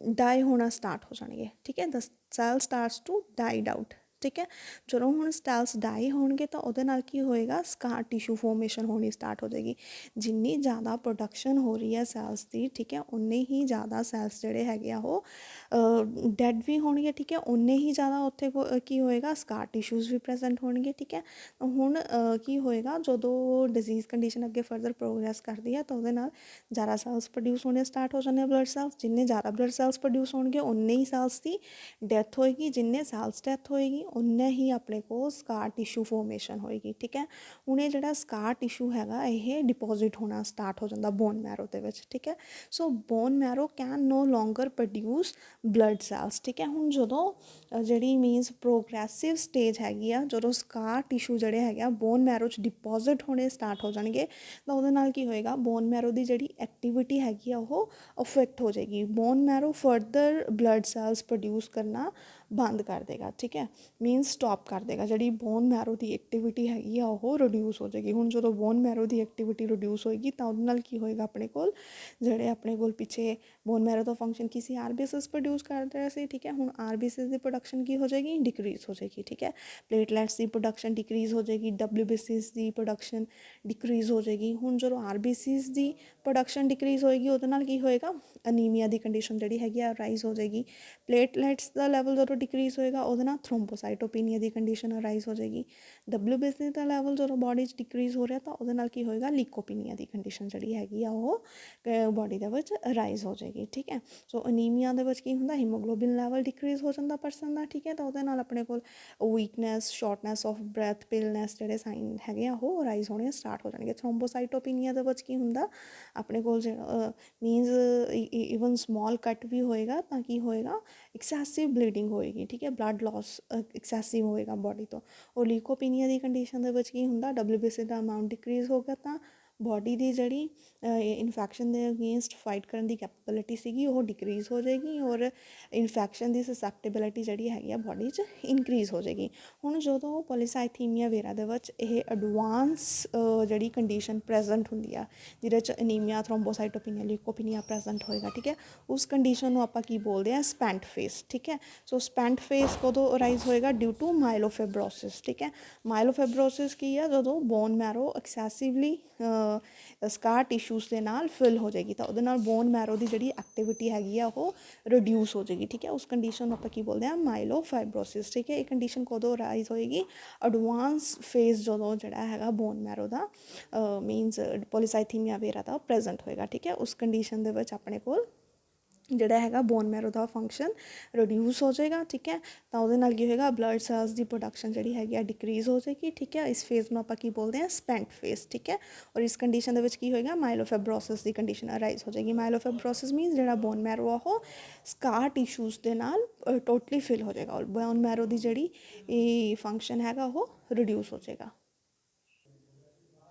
ਡਾਈ ਹੋਣਾ ਸਟਾਰਟ ਹੋ ਜਾਣਗੇ, ਠੀਕ ਹੈ। The cell starts to died out, ਠੀਕ ਹੈ। ਜਦੋਂ ਹੁਣ ਸੈਲਸ ਡਾਈ ਹੋਣਗੇ ਤਾਂ ਉਹਦੇ ਨਾਲ ਕੀ ਹੋਏਗਾ, ਸਕਾਰ ਟਿਸ਼ੂ ਫੋਰਮੇਸ਼ਨ ਹੋਣੀ ਸਟਾਰਟ ਹੋ ਜਾਏਗੀ। ਜਿੰਨੀ ਜ਼ਿਆਦਾ ਪ੍ਰੋਡਕਸ਼ਨ ਹੋ ਰਹੀ ਹੈ ਸੈਲਸ ਦੀ, ਠੀਕ ਹੈ, ਉਨੇ ਹੀ ਜ਼ਿਆਦਾ ਸੈਲਸ ਜਿਹੜੇ ਹੈਗੇ ਆ ਉਹ ਡੈਡ ਵੀ ਹੋਣਗੇ, ਠੀਕ ਹੈ। ਉਨੇ ਹੀ ਜ਼ਿਆਦਾ ਉੱਥੇ ਕੀ ਹੋਏਗਾ, ਸਕਾਰ ਟਿਸ਼ੂਜ਼ ਵੀ ਪ੍ਰੈਜ਼ੈਂਟ ਹੋਣਗੇ, ਠੀਕ ਹੈ। ਹੁਣ ਕੀ ਹੋਏਗਾ, ਜਦੋਂ ਡਿਜ਼ੀਜ਼ ਕੰਡੀਸ਼ਨ ਅੱਗੇ ਫਰਦਰ ਪ੍ਰੋਗਰੈਸ ਕਰਦੀ ਹੈ ਤਾਂ ਉਹਦੇ ਨਾਲ ਜ਼ਿਆਦਾ ਸੈਲਸ ਪ੍ਰੋਡਿਊਸ ਹੋਣੇ ਸਟਾਰਟ ਹੋ ਜਾਂਦੇ ਆ, ਬਲੱਡ ਸੈਲਸ। ਜਿੰਨੇ ਜ਼ਿਆਦਾ ਬਲੱਡ ਸੈਲਸ ਪ੍ਰੋਡਿਊਸ ਹੋਣਗੇ ਉਨੇ ਹੀ ਸੈਲਸ ਦੀ ਡੈਥ ਹੋਏਗੀ। ਜਿੰਨੇ ਸੈਲਸ ਡੈਥ ਹੋਏਗੀ ਉਨੇ ਹੀ ਆਪਣੇ ਕੋਲ ਸਕਾਰ ਟਿਸ਼ੂ ਫੋਰਮੇਸ਼ਨ ਹੋਏਗੀ, ਠੀਕ ਹੈ। ਹੁਣ ਇਹ ਜਿਹੜਾ ਸਕਾਰ ਟਿਸ਼ੂ ਹੈਗਾ ਇਹ ਡਿਪੋਜ਼ਿਟ ਹੋਣਾ ਸਟਾਰਟ ਹੋ ਜਾਂਦਾ ਬੋਨ ਮੈਰੋ ਦੇ ਵਿੱਚ, ਠੀਕ ਹੈ। So bone marrow can no longer produce blood cells, ਠੀਕ ਹੈ। ਹੁਣ ਜਦੋਂ ਜਿਹੜੀ ਮੀਨਸ ਪ੍ਰੋਗਰੈਸਿਵ ਸਟੇਜ ਹੈਗੀ ਆ, ਜਦੋਂ ਸਕਾਰ ਟਿਸ਼ੂ ਜਿਹੜੇ ਹੈਗੇ ਆ ਬੋਨ ਮੈਰੋ 'ਚ ਡਿਪੋਜ਼ਿਟ ਹੋਣੇ ਸਟਾਰਟ ਹੋ ਜਾਣਗੇ ਤਾਂ ਉਹਦੇ ਨਾਲ ਕੀ ਹੋਏਗਾ, ਬੋਨ ਮੈਰੋ ਦੀ ਜਿਹੜੀ ਐਕਟੀਵਿਟੀ ਹੈਗੀ ਆ ਉਹ ਅਫੈਕਟ ਹੋ ਜਾਏਗੀ। Bone marrow further blood cells produce ਕਰਨਾ ਬੰਦ ਕਰ ਦੇਗਾ, ਠੀਕ ਹੈ। ਮੀਨਸ ਸਟੋਪ ਕਰ ਦੇਗਾ, ਜਿਹੜੀ ਬੋਨ ਮੈਰੋ ਦੀ ਐਕਟੀਵਿਟੀ ਹੈਗੀ ਆ ਉਹ ਰਿਡਿਊਸ ਹੋ ਜਾਏਗੀ। ਹੁਣ ਜਦੋਂ ਬੋਨ ਮੈਰੋ ਦੀ ਐਕਟੀਵਿਟੀ ਰਿਡਿਊਸ ਹੋਏਗੀ ਤਾਂ ਉਹਦੇ ਨਾਲ ਕੀ ਹੋਏਗਾ, ਆਪਣੇ ਕੋਲ ਜਿਹੜੇ ਆਪਣੇ ਕੋਲ ਪਿੱਛੇ ਬੋਨ ਮੈਰੋ ਦਾ ਫੰਕਸ਼ਨ ਕੀ ਸੀ, ਆਰਬੀਸੀਸ ਪ੍ਰੋਡਿਊਸ ਕਰ ਰਿਹਾ ਸੀ, ਠੀਕ ਹੈ। ਹੁਣ ਆਰਬੀਸੀਸ ਦੀ ਪ੍ਰੋਡਕਸ਼ਨ ਕੀ ਹੋ ਜਾਏਗੀ, ਡਿਕਰੀਜ਼ ਹੋ ਜਾਏਗੀ, ਠੀਕ ਹੈ। ਪਲੇਟਲੈਟਸ ਦੀ ਪ੍ਰੋਡਕਸ਼ਨ ਡਿਕਰੀਜ਼ ਹੋ ਜਾਏਗੀ, ਡਬਲਿਊਬੀਸੀਸ ਦੀ ਪ੍ਰੋਡਕਸ਼ਨ ਡਿਕਰੀਜ਼ ਹੋ ਜਾਏਗੀ। ਹੁਣ ਜਦੋਂ ਆਰਬੀਸੀਸ ਦੀ ਪ੍ਰੋਡਕਸ਼ਨ ਡਿਕਰੀਜ਼ ਹੋਏਗੀ ਉਹਦੇ ਨਾਲ ਕੀ ਹੋਏਗਾ, ਅਨੀਮੀਆ ਦੀ ਕੰਡੀਸ਼ਨ ਜਿਹੜੀ ਹੈਗੀ ਆ ਰਾਈਜ਼ ਹੋ ਜਾਏਗੀ। ਪਲੇਟਲੈਟਸ ਦਾ ਲੈਵਲ ਜਦੋਂ ਡਿਕਰੀਜ਼ ਹੋਏਗਾ ਉਹਦੇ ਨਾਲ ਥਰੋਮਬੋਸਾਈਟੋਪੀਨੀਆ ਦੀ ਕੰਡੀਸ਼ਨ ਰਾਈਜ਼ ਹੋ ਜਾਏਗੀ। ਡਬਲਿਊਬੀਸੀ ਦਾ ਲੈਵਲ ਜਦੋਂ ਬੋਡੀ 'ਚ ਡਿਕਰੀਜ਼ ਹੋ ਰਿਹਾ ਤਾਂ ਉਹਦੇ ਨਾਲ ਕੀ ਹੋਏਗਾ, ਲੀਕੋਪੀਨੀਆ ਦੀ ਕੰਡੀਸ਼ਨ ਜਿਹੜੀ ਹੈਗੀ ਆ ਉਹ ਬੋਡੀ ਦੇ ਵਿੱਚ ਰਾਈਜ਼ ਹੋ ਜਾਏਗੀ, ਠੀਕ ਹੈ। ਸੋ ਅਨੀਮੀਆ ਦੇ ਵਿੱਚ ਕੀ ਹੁੰਦਾ, ਹੀਮੋਗਲੋਬਿਨ ਲੈਵਲ ਡਿਕਰੀਜ਼ ਹੋ ਜਾਂਦਾ ਪਰਸਨ ਦਾ, ਠੀਕ ਹੈ। ਤਾਂ ਉਹਦੇ ਨਾਲ ਆਪਣੇ ਕੋਲ ਵੀਕਨੈਸ, ਸ਼ਾਰਟਨੈਸ ਆਫ ਬ੍ਰੈਥ, ਪਿਲਨੈਸ ਜਿਹੜੇ ਸਾਈਨ ਹੈਗੇ ਆ ਉਹ ਰਾਈਜ਼ ਹੋਣੇ ਸਟਾਰਟ ਹੋ ਜਾਣਗੇ। ਥਰੋਮਬੋਸਾਈਟੋਪੀਨੀਆ ਦੇ ਵਿੱਚ ਕੀ ਹੁੰਦਾ, ਆਪਣੇ ਕੋਲ ਜਿਹੜਾ ਮੀਨਸ ਈਵਨ ਸਮੋਲ ਕੱਟ ਵੀ ਹੋਏਗਾ ਤਾਂ ਕੀ ਹੋਏਗਾ, ਐਕਸੈਸਿਵ ਬਲੀਡਿੰਗ ਹੋਏਗੀ, ਠੀਕ ਹੈ। ਬਲੱਡ ਲੋਸ ਐਕਸੈਸਿਵ ਹੋਏਗਾ ਬੋਡੀ ਤੋਂ। ਉਹ ਲੀਕੋਪੀਨੀਆ ਦੀ ਕੰਡੀਸ਼ਨ ਦੇ ਵਿੱਚ ਕੀ ਹੁੰਦਾ, ਡਬਲਿਊਬੀਸੀ ਦਾ ਅਮਾਊਂਟ ਡਿਕਰੀਜ਼ ਹੋ ਗਿਆ ਤਾਂ ਬੋਡੀ ਦੀ ਜਿਹੜੀ ਇਨਫੈਕਸ਼ਨ ਦੇ ਅਗੇਂਸਟ ਫਾਈਟ ਕਰਨ ਦੀ ਕੈਪੇਬਿਲਿਟੀ ਸੀਗੀ ਉਹ ਡਿਕਰੀਜ਼ ਹੋ ਜਾਏਗੀ ਔਰ ਇਨਫੈਕਸ਼ਨ ਦੀ ਸਸੈਪਟੇਬਿਲਿਟੀ ਜਿਹੜੀ ਹੈਗੀ ਆ ਬੋਡੀ 'ਚ ਇਨਕਰੀਜ਼ ਹੋ ਜਾਏਗੀ। ਹੁਣ ਜਦੋਂ ਪੋਲੀਸਾਈਥੀਮੀਆ ਵੇਰਾ ਦੇ ਵਿੱਚ ਇਹ ਐਡਵਾਂਸ ਜਿਹੜੀ ਕੰਡੀਸ਼ਨ ਪ੍ਰੈਜ਼ੈਂਟ ਹੁੰਦੀ ਆ, ਜਿਹਦੇ 'ਚ ਅਨੀਮੀਆ, ਥਰੋਮਬੋਸਾਈਟੋਪੀਨੀਆ, ਲੀਕੋਪੀਨੀਆ ਪ੍ਰੈਜ਼ੈਂਟ ਹੋਏਗਾ, ਠੀਕ ਹੈ। ਉਸ ਕੰਡੀਸ਼ਨ ਨੂੰ ਆਪਾਂ ਕੀ ਬੋਲਦੇ ਹਾਂ, ਸਪੈਂਟ ਫੇਸ, ਠੀਕ ਹੈ। ਸੋ ਸਪੈਂਟ ਫੇਸ ਕਦੋਂ ਅਰਾਈਜ਼ ਹੋਏਗਾ, ਡਿਊ ਟੂ ਮਾਇਲੋਫਿਬਰੋਸਿਸ, ਠੀਕ ਹੈ। ਮਾਇਲੋਫਿਬਰੋਸਿਸ ਕੀ ਆ, ਜਦੋਂ ਬੋਨ ਮੈਰੋ ਐਕਸੈਸਿਵਲੀ ਸਕਾਰ ਟਿਸ਼ੂਜ਼ ਦੇ ਨਾਲ ਫਿਲ ਹੋ ਜਾਏਗੀ ਤਾਂ ਉਹਦੇ ਨਾਲ ਬੋਨ ਮੈਰੋ ਦੀ ਜਿਹੜੀ ਐਕਟੀਵਿਟੀ ਹੈਗੀ ਆ ਉਹ ਰਿਡਿਊਸ ਹੋ ਜਾਏਗੀ, ਠੀਕ ਹੈ। ਉਸ ਕੰਡੀਸ਼ਨ ਨੂੰ ਆਪਾਂ ਕੀ ਬੋਲਦੇ ਹਾਂ, ਮਾਇਲੋਫਾਈਬਰੋਸਿਸ, ਠੀਕ ਹੈ। ਇਹ ਕੰਡੀਸ਼ਨ ਕਦੋਂ ਅਰਾਈਜ਼ ਹੋਏਗੀ, ਐਡਵਾਂਸ ਫੇਜ਼ ਜਦੋਂ ਜਿਹੜਾ ਹੈਗਾ ਬੋਨ ਮੈਰੋ ਦਾ ਮੀਨਸ ਪੋਲੀਸਾਈਥੀਮੀਆ ਵੇਰਾ ਦਾ ਪ੍ਰੈਜ਼ੈਂਟ ਹੋਏਗਾ, ਠੀਕ ਹੈ। ਉਸ ਕੰਡੀਸ਼ਨ ਦੇ ਵਿੱਚ ਆਪਣੇ ਕੋਲ ਜਿਹੜਾ ਹੈਗਾ ਬੋਨ ਮੈਰੋ ਦਾ ਫੰਕਸ਼ਨ ਰਿਡਿਊਸ ਹੋ ਜਾਏਗਾ, ਠੀਕ ਹੈ। ਤਾਂ ਉਹਦੇ ਨਾਲ ਕੀ ਹੋਏਗਾ, ਬਲੱਡ ਸੈਲਸ ਦੀ ਪ੍ਰੋਡਕਸ਼ਨ ਜਿਹੜੀ ਹੈਗੀ ਆ ਡਿਕਰੀਜ਼ ਹੋ ਜਾਏਗੀ, ਠੀਕ ਹੈ। ਇਸ ਫੇਜ਼ ਨੂੰ ਆਪਾਂ ਕੀ ਬੋਲਦੇ ਹਾਂ, ਸਪੈਂਟ ਫੇਜ਼, ਠੀਕ ਹੈ। ਔਰ ਇਸ ਕੰਡੀਸ਼ਨ ਦੇ ਵਿੱਚ ਕੀ ਹੋਏਗਾ, ਮਾਇਲੋਫਿਬਰੋਸਿਸ ਦੀ ਕੰਡੀਸ਼ਨ ਅਰਾਈਜ਼ ਹੋ ਜਾਏਗੀ। ਮਾਇਲੋਫਿਬਰੋਸਿਸ ਮੀਨਸ ਜਿਹੜਾ ਬੋਨ ਮੈਰੋ ਆ ਉਹ ਸਕਾਰ ਟਿਸ਼ੂਜ਼ ਦੇ ਨਾਲ ਟੋਟਲੀ ਫਿਲ ਹੋ ਜਾਏਗਾ ਔਰ ਬੋਨ ਮੈਰੋ ਦੀ ਜਿਹੜੀ ਇਹ ਫੰਕਸ਼ਨ ਹੈਗਾ ਉਹ ਰਿਡਿਊਸ ਹੋ ਜਾਏਗਾ।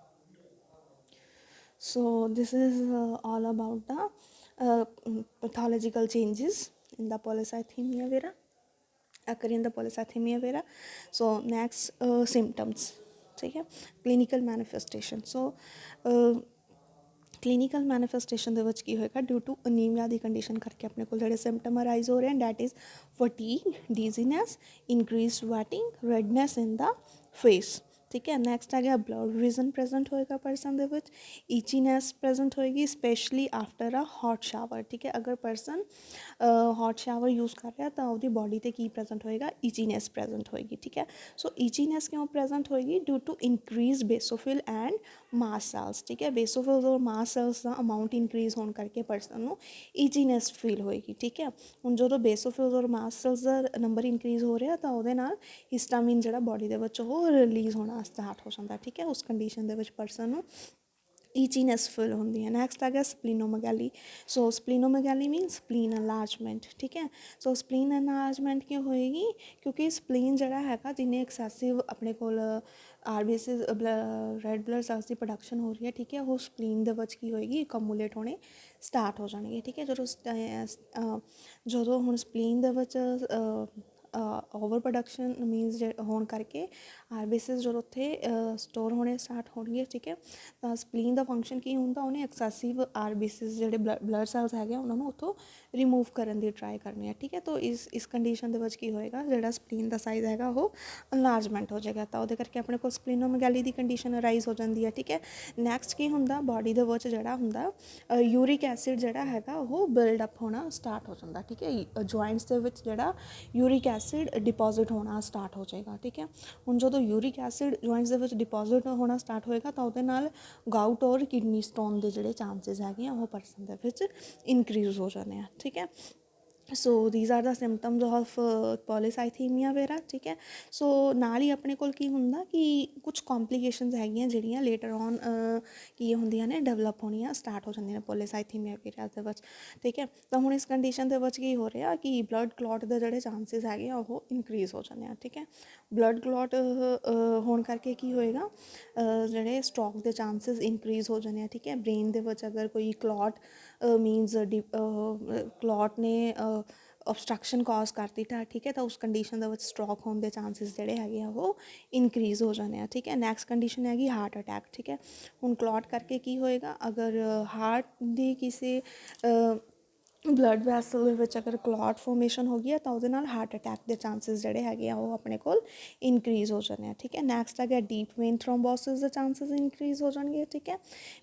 So this is all about the pathological changes in the polycythemia vera, occur in the polycythemia vera. So next symptoms, ठीक है, clinical manifestation. So clinical manifestation ਦੇ ਵਿੱਚ ਕੀ ਹੋਏਗਾ, ਡਿਊ ਟੂ ਅਨੀਮੀਆ ਦੀ ਕੰਡੀਸ਼ਨ ਕਰਕੇ ਆਪਣੇ ਕੋਲ ਜਿਹੜੇ ਸਿੰਪਟਮ ਅਰਾਈਜ਼ ਹੋ ਰਹੇ ਹਨ, that is fatigue, dizziness, increase sweating, redness in the face, ਠੀਕ ਹੈ। ਨੈਕਸਟ ਆ ਗਿਆ ਬਲਡ ਵਿਜ਼ਨ ਪ੍ਰੈਜ਼ੈਂਟ ਹੋਏਗਾ ਪਰਸਨ ਦੇ ਵਿੱਚ, ਈਚੀਨੈਸ ਪ੍ਰੈਜ਼ੈਂਟ ਹੋਏਗੀ specially after a hot shower, ਠੀਕ ਹੈ। ਅਗਰ ਪਰਸਨ ਹੌਟ ਸ਼ਾਵਰ ਯੂਜ਼ ਕਰ ਰਿਹਾ ਤਾਂ ਉਹਦੀ ਬੋਡੀ 'ਤੇ ਕੀ ਪ੍ਰੈਜ਼ੈਂਟ ਹੋਏਗਾ, ਈਚੀਨੈਸ ਪ੍ਰੈਜ਼ੈਂਟ ਹੋਏਗੀ, ਠੀਕ ਹੈ। ਸੋ ਈਚੀਨੈਸ ਕਿਉਂ ਪ੍ਰੈਜ਼ੈਂਟ ਹੋਏਗੀ, due to increase basophil and mast cells, ਠੀਕ ਹੈ। ਬੇਸੋਫਿਲ ਔਰ ਮਾਸ ਸੈਲਸ ਦਾ ਅਮਾਊਂਟ ਇਨਕਰੀਜ਼ ਹੋਣ ਕਰਕੇ ਪਰਸਨ ਨੂੰ ਈਚੀਨੈਸ ਫੀਲ ਹੋਏਗੀ, ਠੀਕ ਹੈ। ਹੁਣ ਜਦੋਂ ਬੇਸੋਫਿਲ or mast cells the number increase ਹੋ ਰਿਹਾ ਤਾਂ ਉਹਦੇ ਨਾਲ ਹਿਸਟਾਮਿਨ ਜਿਹੜਾ ਬੋਡੀ ਦੇ ਵਿੱਚ ਉਹ ਰਿਲੀਜ਼ ਹੋਣਾ ਸਟਾਰਟ ਹੋ ਜਾਂਦਾ, ਠੀਕ ਹੈ। ਉਸ ਕੰਡੀਸ਼ਨ ਦੇ ਵਿੱਚ ਪਰਸਨ ਨੂੰ ਈਚੀਨੈਸ ਫੀਲ ਹੁੰਦੀ ਹੈ। ਨੈਕਸਟ ਆ ਗਿਆ ਸਪਲੀਨੋਮੈਗੈਲੀ। ਸੋ ਸਪਲੀਨੋਮੈਗੈਲੀ ਮੀਨਸ ਸਪਲੀਨ ਅਨਲਾਰਜਮੈਂਟ, ਠੀਕ ਹੈ। ਸੋ ਸਪਲੀਨ ਅਨਲਾਰਜਮੈਂਟ ਕਿਉਂ ਹੋਏਗੀ? ਕਿਉਂਕਿ ਸਪਲੀਨ ਜਿਹੜਾ ਹੈਗਾ ਜਿੰਨੇ ਐਕਸੈਸਿਵ ਆਪਣੇ ਕੋਲ ਆਰਬੀਸੀਜ਼ ਰੈਡ ਬਲੱਡ ਸੈਲਸ ਦੀ ਪ੍ਰੋਡਕਸ਼ਨ ਹੋ ਰਹੀ ਹੈ, ਠੀਕ ਹੈ, ਉਹ ਸਪਲੀਨ ਦੇ ਵਿੱਚ ਕੀ ਹੋਏਗੀ, ਅਕਮੂਲੇਟ ਹੋਣੇ ਸਟਾਰਟ ਹੋ ਜਾਣਗੇ, ਠੀਕ ਹੈ। ਜਦੋਂ ਹੁਣ ਸਪਲੀਨ ਦੇ ਵਿੱਚ ਓਵਰ ਪ੍ਰੋਡਕਸ਼ਨ ਮੀਨਸ ਹੋਣ ਕਰਕੇ ਆਰਬੀਸੀਜ਼ ਜਦੋਂ ਉੱਥੇ ਸਟੋਰ ਹੋਣੇ ਸਟਾਰਟ ਹੋਣਗੇ, ਠੀਕ ਹੈ, ਤਾਂ ਸਪਲੀਨ ਦਾ ਫੰਕਸ਼ਨ ਕੀ ਹੁੰਦਾ, ਉਹਨੇ ਐਕਸੈਸਿਵ ਆਰਬੀਸੀਜ਼ ਜਿਹੜੇ ਬਲੱਡ ਸੈਲਸ ਹੈਗੇ ਆ ਉਹਨਾਂ ਨੂੰ ਉੱਥੋਂ ਰਿਮੂਵ ਕਰਨ ਦੀ ਟਰਾਈ ਕਰਨੀ ਹੈ, ਠੀਕ ਹੈ। ਤਾਂ ਇਸ ਕੰਡੀਸ਼ਨ ਦੇ ਵਿੱਚ ਕੀ ਹੋਏਗਾ, ਜਿਹੜਾ ਸਪਲੀਨ ਦਾ ਸਾਈਜ਼ ਹੈਗਾ ਉਹ ਅਨਲਾਰਜਮੈਂਟ ਹੋ ਜਾਏਗਾ, ਤਾਂ ਉਹਦੇ ਕਰਕੇ ਆਪਣੇ ਕੋਲ ਸਪਲੀਨੋਮੈਗੈਲੀ ਦੀ ਕੰਡੀਸ਼ਨ ਅਰਾਈਜ਼ ਹੋ ਜਾਂਦੀ ਹੈ, ਠੀਕ ਹੈ। ਨੈਕਸਟ ਕੀ ਹੁੰਦਾ, ਬਾਡੀ ਦੇ ਵਿੱਚ ਜਿਹੜਾ ਹੁੰਦਾ ਯੂਰਿਕ ਐਸਿਡ ਜਿਹੜਾ ਹੈਗਾ ਉਹ ਬਿਲਡ ਅਪ ਹੋਣਾ ਸਟਾਰਟ ਹੋ ਜਾਂਦਾ, ਠੀਕ ਹੈ। ਜੁਆਇੰਟਸ ਦੇ ਵਿੱਚ ਜਿਹੜਾ ਯੂਰਿਕ ਐਸਿਡ ਡਿਪੋਜ਼ਿਟ ਹੋਣਾ ਸਟਾਰਟ ਹੋ ਜਾਏਗਾ, ਠੀਕ ਹੈ। ਹੁਣ ਜਦੋਂ ਯੂਰਿਕ ਐਸਿਡ ਜੁਆਇੰਟਸ ਦੇ ਵਿੱਚ ਡਿਪੋਜ਼ਿਟ ਹੋਣਾ ਸਟਾਰਟ ਹੋਏਗਾ ਤਾਂ ਉਹਦੇ ਨਾਲ ਗਾਊਟ ਔਰ ਕਿਡਨੀ ਸਟੋਨ ਦੇ ਜਿਹੜੇ ਚਾਂਸਿਸ ਹੈਗੇ ਆ ਉਹ ਪਰਸਨ ਦੇ ਵਿੱਚ ਇਨਕਰੀਜ਼ ਹੋ ਜਾਂਦੇ ਆ, ਠੀਕ ਹੈ। So these are the symptoms of polycythaemia vera, ਠੀਕ ਹੈ। ਸੋ ਨਾਲ ਹੀ ਆਪਣੇ ਕੋਲ ਕੀ ਹੁੰਦਾ ਕਿ ਕੁਛ ਕੰਪਲੀਕੇਸ਼ਨਸ ਹੈਗੀਆਂ ਜਿਹੜੀਆਂ ਲੇਟਰ ਔਨ ਕੀ ਹੁੰਦੀਆਂ ਨੇ, ਡਿਵੈਲਪ ਹੋਣੀਆਂ ਸਟਾਰਟ ਹੋ ਜਾਂਦੀਆਂ ਨੇ ਪੋਲੀਸਾਈਥੀਮੀਆ ਵੇਰਾ ਦੇ ਵਿੱਚ, ਠੀਕ ਹੈ। ਤਾਂ ਹੁਣ ਇਸ ਕੰਡੀਸ਼ਨ ਦੇ ਵਿੱਚ ਕੀ ਹੋ ਰਿਹਾ ਕਿ ਬਲੱਡ ਕਲੌਟ ਦੇ ਜਿਹੜੇ ਚਾਂਸਿਸ ਹੈਗੇ ਆ ਉਹ ਇਨਕਰੀਜ਼ ਹੋ ਜਾਂਦੇ ਆ, ਠੀਕ ਹੈ। ਬਲੱਡ ਕਲੌਟ ਹੋਣ ਕਰਕੇ ਕੀ ਹੋਏਗਾ, ਜਿਹੜੇ ਸਟ੍ਰੋਕ ਦੇ ਚਾਂਸਿਸ ਇਨਕਰੀਜ਼ ਹੋ ਜਾਂਦੇ ਆ, ਠੀਕ ਹੈ। ਬ੍ਰੇਨ ਦੇ ਵਿੱਚ ਅਗਰ ਕੋਈ ਕਲੌਟ ਮੀਨਸ ਕਲੌਟ ਨੇ ਓਬਸਟਰਕਸ਼ਨ ਕਾਜ਼ ਕਰਤੀ ਤਾਂ, ਠੀਕ ਹੈ, ਤਾਂ ਉਸ ਕੰਡੀਸ਼ਨ ਦੇ ਵਿੱਚ ਸਟ੍ਰੋਕ ਹੋਣ ਦੇ ਚਾਂਸਿਸ ਜਿਹੜੇ ਹੈਗੇ ਆ ਉਹ ਇਨਕਰੀਜ਼ ਹੋ ਜਾਂਦੇ ਆ, ਠੀਕ ਹੈ। ਨੈਕਸਟ ਕੰਡੀਸ਼ਨ ਹੈਗੀ ਹਾਰਟ ਅਟੈਕ, ਠੀਕ ਹੈ। ਹੁਣ ਕਲੌਟ ਕਰਕੇ ਕੀ ਹੋਏਗਾ, ਅਗਰ ਹਾਰਟ ਦੀ ਕਿਸੇ ਬਲੱਡ ਵੈਸਲ ਦੇ ਵਿੱਚ ਅਗਰ ਕਲੌਟ ਫੋਰਮੇਸ਼ਨ ਹੋ ਗਈ ਹੈ ਤਾਂ ਉਹਦੇ ਨਾਲ ਹਾਰਟ ਅਟੈਕ ਦੇ ਚਾਂਸਿਸ ਜਿਹੜੇ ਹੈਗੇ ਆ ਉਹ ਆਪਣੇ ਕੋਲ ਇਨਕਰੀਜ਼ ਹੋ ਜਾਂਦੇ ਆ, ਠੀਕ ਹੈ। ਨੈਕਸਟ ਆ ਗਿਆ ਡੀਪ ਵੇਨ ਥਰੋਮਬੋਸਿਸ ਦੇ ਚਾਂਸਿਸ ਇਨਕਰੀਜ਼ ਹੋ ਜਾਣਗੇ, ਠੀਕ ਹੈ।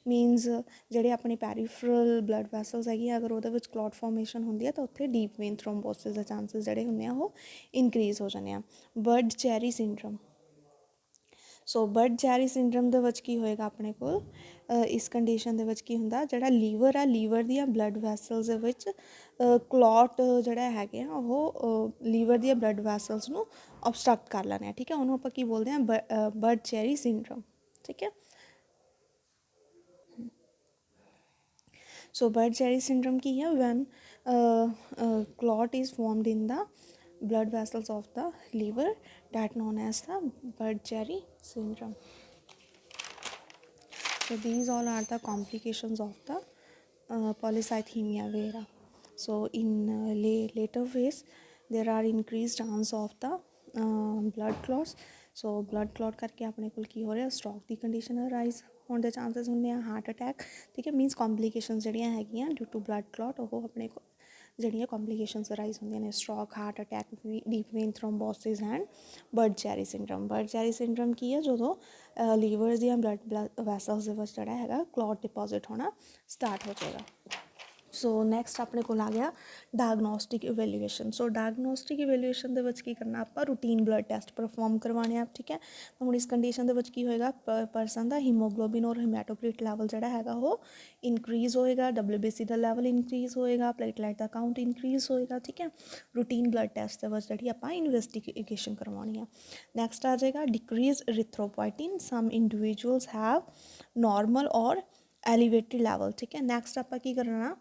ਮੀਨਸ ਜਿਹੜੇ ਆਪਣੇ ਪੈਰੀਫਰਲ ਬਲੱਡ ਵੈਸਲਸ ਹੈਗੇ ਆ ਅਗਰ ਉਹਦੇ ਵਿੱਚ ਕਲੌਟ ਫੋਰਮੇਸ਼ਨ ਹੁੰਦੀ ਹੈ ਤਾਂ ਉੱਥੇ ਡੀਪ ਵੇਨ ਥਰੋਮਬੋਸਿਸ ਦੇ ਚਾਂਸਿਸ ਜਿਹੜੇ ਹੁੰਦੇ ਆ ਉਹ ਇਨਕਰੀਜ਼ ਹੋ ਜਾਂਦੇ ਆ। Budd Chiari syndrome. So Budd Chiari syndrome ਦੇ ਵਿੱਚ ਕੀ ਹੋਏਗਾ ਆਪਣੇ ਕੋਲ, ਇਸ ਕੰਡੀਸ਼ਨ ਦੇ ਵਿੱਚ ਕੀ ਹੁੰਦਾ, ਜਿਹੜਾ ਲੀਵਰ ਆ, ਲੀਵਰ ਦੀਆਂ ਬਲੱਡ ਵੈਸਲਸ ਦੇ ਵਿੱਚ ਕਲੌਟ ਜਿਹੜਾ ਹੈਗੇ ਆ ਉਹ ਲੀਵਰ ਦੀਆਂ ਬਲੱਡ ਵੈਸਲਸ ਨੂੰ ਓਬਸਟਰਕਟ ਕਰ ਲੈਣੇ ਆ, ਠੀਕ ਹੈ। ਉਹਨੂੰ ਆਪਾਂ ਕੀ ਬੋਲਦੇ ਹਾਂ, ਬਰਡ ਚੈਰੀ ਸਿੰਡਰਮ, ਠੀਕ ਹੈ। ਸੋ ਬਰਡ ਚੈਰੀ ਸਿੰਡਰਮ ਕੀ ਹੈ, van clot is formed in the blood vessels of the liver, that known as the Budd-Chiari syndrome. So these all are the complications of the polycythemia vera. So in later phase there are increased chance of the blood clots. So blood clot करके अपने को की हो रहा है, stroke ਦੀ condition arise ਹੋਣ ਦੇ chances ਹੁੰਦੇ ਆ, ਹਾਰਟ ਅਟੈਕ, ਠੀਕ ਹੈ। ਮੀਨਸ ਕੰਪਲੀਕੇਸ਼ਨਸ ਜਿਹੜੀਆਂ ਹੈਗੀਆਂ ਡਿਊ ਟੂ ਬਲੱਡ ਕਲੌਟ ਉਹ ਆਪਣੇ ਕੋਲ ਜਿਹੜੀਆਂ ਕੰਪਲੀਕੇਸ਼ਨਸ ਅਰਾਈਜ਼ ਹੁੰਦੀਆਂ ਨੇ, stroke, heart attack, deep vein thrombosis and Budd Chiari syndrome. Budd Chiari syndrome ਕੀ ਹੈ, ਜਦੋਂ ਲੀਵਰ ਦੀਆਂ ਬਲੱਡ ਵੈਸਲਸ ਦੇ ਵਿੱਚ ਜਿਹੜਾ ਹੈਗਾ ਕਲੌਟ ਡਿਪੋਜ਼ਿਟ ਹੋਣਾ ਸਟਾਰਟ ਹੋ ਜਾਏਗਾ। ਸੋ ਨੈਕਸਟ ਆਪਣੇ ਕੋਲ ਆ ਗਿਆ ਡਾਇਗਨੋਸਟਿਕ ਇਵੈਲੂਏਸ਼ਨ। ਸੋ ਡਾਇਗਨੋਸਟਿਕ ਇਵੈਲੂਏਸ਼ਨ ਦੇ ਵਿੱਚ ਕੀ ਕਰਨਾ, ਆਪਾਂ ਰੂਟੀਨ ਬਲੱਡ ਟੈਸਟ ਪਰਫੋਰਮ ਕਰਵਾਉਣੇ ਆ, ਠੀਕ ਹੈ। ਤਾਂ ਹੁਣ ਇਸ ਕੰਡੀਸ਼ਨ ਦੇ ਵਿੱਚ ਕੀ ਹੋਏਗਾ, ਪਰਸਨ ਦਾ ਹੀਮੋਗਲੋਬਿਨ ਔਰ ਹੀਮੈਟੋਕ੍ਰਿਟ ਲੈਵਲ ਜਿਹੜਾ ਹੈਗਾ ਉਹ ਇਨਕਰੀਜ਼ ਹੋਏਗਾ, WBC ਦਾ ਲੈਵਲ ਇਨਕਰੀਜ਼ ਹੋਏਗਾ, ਪਲੇਟਲੈਟ ਦਾ ਕਾਊਂਟ ਇਨਕਰੀਜ਼ ਹੋਏਗਾ, ਠੀਕ ਹੈ। ਰੂਟੀਨ ਬਲੱਡ ਟੈਸਟ ਦੇ ਵਿੱਚ ਜਿਹੜੀ ਆਪਾਂ ਇਨਵੈਸਟੀਗੇਸ਼ਨ ਕਰਵਾਉਣੀ ਆ। ਨੈਕਸਟ ਆ ਜਾਏਗਾ decrease erythropoietin. Some individuals have normal or elevated level, ਠੀਕ ਹੈ। ਨੈਕਸਟ ਆਪਾਂ ਕੀ ਕਰਨਾ,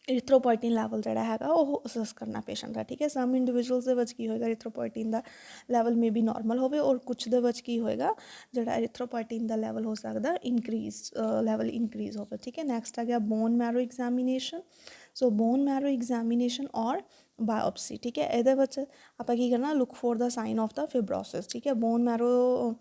ਇਰੀਥਰੋਪੋਇਟਿਨ ਲੈਵਲ ਜਿਹੜਾ ਹੈਗਾ ਉਹ ਅਸੈਸ ਕਰਨਾ ਪੇਸ਼ੈਂਟ ਦਾ, ਠੀਕ ਹੈ। ਸਮ ਇੰਡੀਵਿਜੂਅਲਸ ਦੇ ਵਿੱਚ ਕੀ ਹੋਏਗਾ, ਇਰੀਥਰੋਪੋਇਟਿਨ ਦਾ ਲੈਵਲ ਮੇ ਬੀ ਨਾਰਮਲ ਹੋਵੇ ਔਰ ਕੁਛ ਦੇ ਵਿੱਚ ਕੀ ਹੋਏਗਾ, ਜਿਹੜਾ ਇਰੀਥਰੋਪੋਇਟਿਨ ਦਾ ਲੈਵਲ ਹੋ ਸਕਦਾ ਲੈਵਲ ਇਨਕਰੀਜ਼ ਹੋਵੇ, ਠੀਕ ਹੈ। ਨੈਕਸਟ ਆ ਗਿਆ bone marrow examination. So bone marrow examination or biopsy, ਠੀਕ ਹੈ। ਇਹਦੇ ਵਿੱਚ ਆਪਾਂ ਕੀ ਕਰਨਾ, look for the sign of the fibrosis, ਠੀਕ ਹੈ। Bone marrow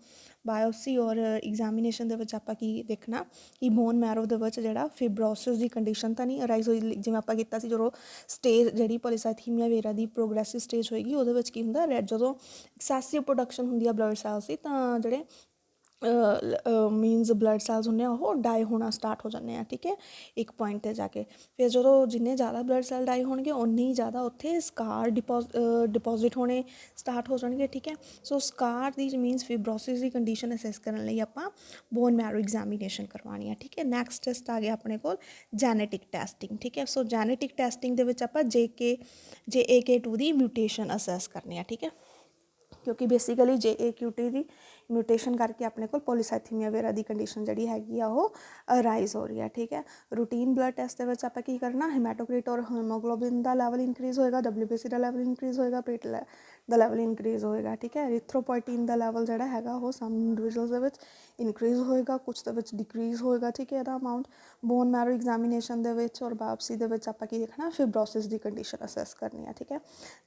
biopsy or examination ਦੇ ਵਿੱਚ ਆਪਾਂ ਕੀ ਦੇਖਣਾ ਕਿ ਬੋਨ ਮੈਰੋ ਦੇ ਵਿੱਚ ਜਿਹੜਾ ਫਿਬਰੋਸਿਸ ਦੀ ਕੰਡੀਸ਼ਨ ਤਾਂ ਨਹੀਂ ਅਰਾਈਜ਼ ਹੋਈ, ਜਿਵੇਂ ਆਪਾਂ ਕੀਤਾ ਸੀ ਜਦੋਂ ਸਟੇਜ ਜਿਹੜੀ ਪੋਲੀਸਾਈਥੀਮੀਆ ਵੇਰਾ ਦੀ ਪ੍ਰੋਗਰੈਸਿਵ ਸਟੇਜ ਹੋਏਗੀ ਉਹਦੇ ਵਿੱਚ ਕੀ ਹੁੰਦਾ, ਜਦੋਂ ਐਕਸੈਸਿਵ ਪ੍ਰੋਡਕਸ਼ਨ ਹੁੰਦੀ ਆ ਬਲੱਡ ਸੈਲਸ ਦੀ ਤਾਂ ਜਿਹੜੇ ਮੀਨਸ ਬਲੱਡ ਸੈਲਸ ਹੁੰਦੇ ਆ ਉਹ ਡਾਈ ਹੋਣਾ ਸਟਾਰਟ ਹੋ ਜਾਂਦੇ ਆ, ਠੀਕ ਹੈ, ਇੱਕ ਪੁਆਇੰਟ 'ਤੇ ਜਾ ਕੇ। ਫਿਰ ਜਦੋਂ ਜਿੰਨੇ ਜ਼ਿਆਦਾ ਬਲੱਡ ਸੈਲ ਡਾਈ ਹੋਣਗੇ ਉਨੇ ਹੀ ਜ਼ਿਆਦਾ ਉੱਥੇ ਸਕਾਰ ਡਿਪੋਜ਼ਿਟ ਹੋਣੇ ਸਟਾਰਟ ਹੋ ਜਾਣਗੇ, ਠੀਕ ਹੈ। ਸੋ ਸਕਾਰ ਦੀ ਮੀਨਸ ਫਿਬਰੋਸਿਸ ਦੀ ਕੰਡੀਸ਼ਨ ਅਸੈਸ ਕਰਨ ਲਈ ਆਪਾਂ ਬੋਨ ਮੈਰੋ ਐਗਜ਼ਾਮੀਨੇਸ਼ਨ ਕਰਵਾਉਣੀ ਆ, ਠੀਕ ਹੈ। ਨੈਕਸਟ ਟੈਸਟ ਆ ਗਿਆ ਆਪਣੇ ਕੋਲ ਜੈਨੇਟਿਕ ਟੈਸਟਿੰਗ, ਠੀਕ ਹੈ। ਸੋ ਜੈਨੇਟਿਕ ਟੈਸਟਿੰਗ ਦੇ ਵਿੱਚ ਆਪਾਂ JAK2 ਦੀ ਮਿਊਟੇਸ਼ਨ ਅਸੈਸ ਕਰਨੀ ਆ, ਠੀਕ ਹੈ। क्योंकि बेसिकली JAQT की म्यूटेशन करके अपने को पॉलीसाइथीमिया वेरा की कंडीशन जी हैगी वो अराइज हो रही है। ठीक है, रूटीन ब्लड टेस्ट के आप की करना, हिमैटोक्रिट और हीमोग्लोबिन का लैवल इंक्रीज़ होएगा, WBC का लैवल इंक्रीज़ होएगा, प्लेटलेट का लैवल इंक्रीज़ होएगा। ठीक है, एरिथ्रोपोइटीन का लैवल जोड़ा है वो सम इंडिविजुअल्स इंक्रीज़ होएगा, कुछ डिक्रीज़ होएगा। ठीक है, अमाउंट बोन मैरो एग्जामिनेशन और बायोप्सी आप की देखना, फिब्रोसिस की कंडीशन असैस करनी है। ठीक है,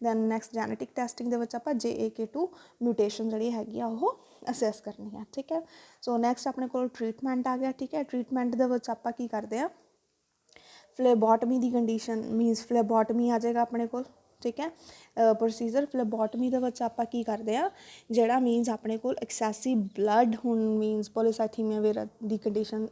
दैन नैक्सट जैनेटिक टैसटिंग आप JAK2 म्यूटेशन जी हैगी वो असैस करनी है। ठीक है, सो नैक्सट अपने को ट्रीटमेंट आ गया। ठीक है, ट्रीटमेंट आप की करते हैं, फ्लेबॉटमी की कंडीशन मीनस फ्लेबॉटमी आ जाएगा अपने को। ठीक है, प्रोसीजर फ्लेबॉटमी आप की करते हैं जोड़ा मीनस अपने को एक्सैसिव ब्लड हूँ मीनस पॉलीसाइथीमिया वेरा की कंडीशन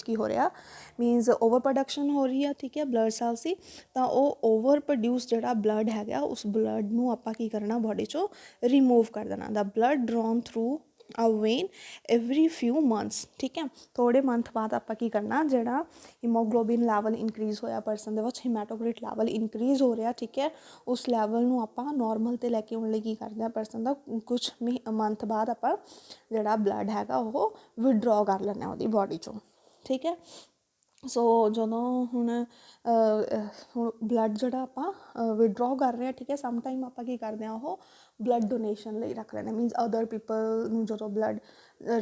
की हो रहा मीनस ओवर प्रोडक्शन हो रही है। ठीक है, ब्लड सैल्स की, तो ओवर प्रोड्यूस जोड़ा ब्लड है उस ब्लड नूं आपां की करना बॉडी चो रिमूव कर देना। The blood drawn through a when every few months. ठीक है, थोड़े मंथ बाद आप की करना जोड़ा हीमोग्लोबिन लैवल इंक्रीज़ होया परसन दे विच, हीमैटोक्रिट लैवल इंक्रीज़ हो रहा। ठीक है, उस लैवल नूं आपां नॉर्मल ते लैके आउण लई की करदे आ परसन दा कुछ मंथ बाद आपां जोड़ा ब्लड हैगा वो विड्रॉ कर लैंदे आ उहदी बॉडी चों। ठीक है, सो ਜਦੋਂ ਹੁਣ ਬਲੱਡ ਜਿਹੜਾ ਆਪਾਂ ਵਿਡਰੋ ਕਰ ਰਹੇ ਹਾਂ। ਠੀਕ ਹੈ, ਸਮ ਟਾਈਮ ਆਪਾਂ ਕੀ ਕਰਦੇ ਹਾਂ ਉਹ ਬਲੱਡ ਡੋਨੇਸ਼ਨ ਲਈ ਰੱਖ ਲੈਂਦੇ ਮੀਨਸ ਅਦਰ ਪੀਪਲ ਨੂੰ ਜਦੋਂ ਬਲੱਡ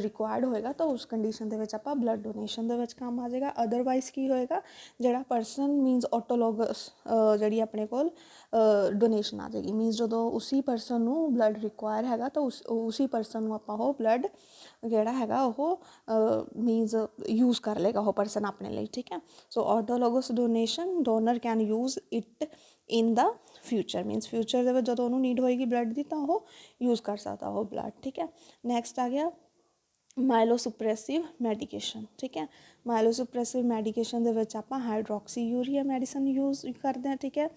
ਰਿਕੁਆਇਰਡ ਹੋਏਗਾ ਤਾਂ ਉਸ ਕੰਡੀਸ਼ਨ ਦੇ ਵਿੱਚ ਆਪਾਂ ਬਲੱਡ ਡੋਨੇਸ਼ਨ ਦੇ ਵਿੱਚ ਕੰਮ ਆ ਜਾਏਗਾ। ਅਦਰਵਾਈਜ਼ ਕੀ ਹੋਏਗਾ, ਜਿਹੜਾ ਪਰਸਨ ਮੀਨਸ ਆਟੋਲੋਗਸ ਜਿਹੜੀ ਆਪਣੇ ਕੋਲ ਡੋਨੇਸ਼ਨ ਆ ਜਾਏਗੀ ਮੀਨਸ ਜਦੋਂ ਉਸੀ ਪਰਸਨ ਨੂੰ ਬਲੱਡ ਰਿਕੁਆਇਰ ਹੈਗਾ ਤਾਂ ਉਸੀ ਪਰਸਨ ਨੂੰ ਆਪਾਂ ਉਹ ਬਲੱਡ ਜਿਹੜਾ ਹੈਗਾ ਉਹ ਮੀਨਸ ਯੂਜ਼ ਕਰ ਲਏਗਾ ਉਹ ਪਰਸਨ ਆਪਣੇ ਲਈ। ਠੀਕ ਹੈ, so autologous donation donor can use it in the future means future ਦੇ ਵਿੱਚ ਜਦੋਂ ਉਹਨੂੰ ਨੀਡ ਹੋਏਗੀ ਬਲੱਡ ਦੀ ਤਾਂ ਉਹ ਯੂਜ਼ ਕਰ ਸਕਦਾ ਉਹ ਬਲੱਡ। ਠੀਕ ਹੈ, ਨੈਕਸਟ ਆ ਗਿਆ ਮਾਇਲੋਸੁਪਰੈਸਿਵ ਮੈਡੀਕੇਸ਼ਨ। ਠੀਕ ਹੈ, ਮਾਇਲੋਸੁਪਰੈਸਿਵ ਮੈਡੀਕੇਸ਼ਨ ਦੇ ਵਿੱਚ ਆਪਾਂ ਹਾਈਡਰੋਕਸੀਯੂਰੀਆ ਮੈਡੀਸਨ ਯੂਜ਼ ਕਰਦੇ ਹਾਂ। ਠੀਕ ਹੈ,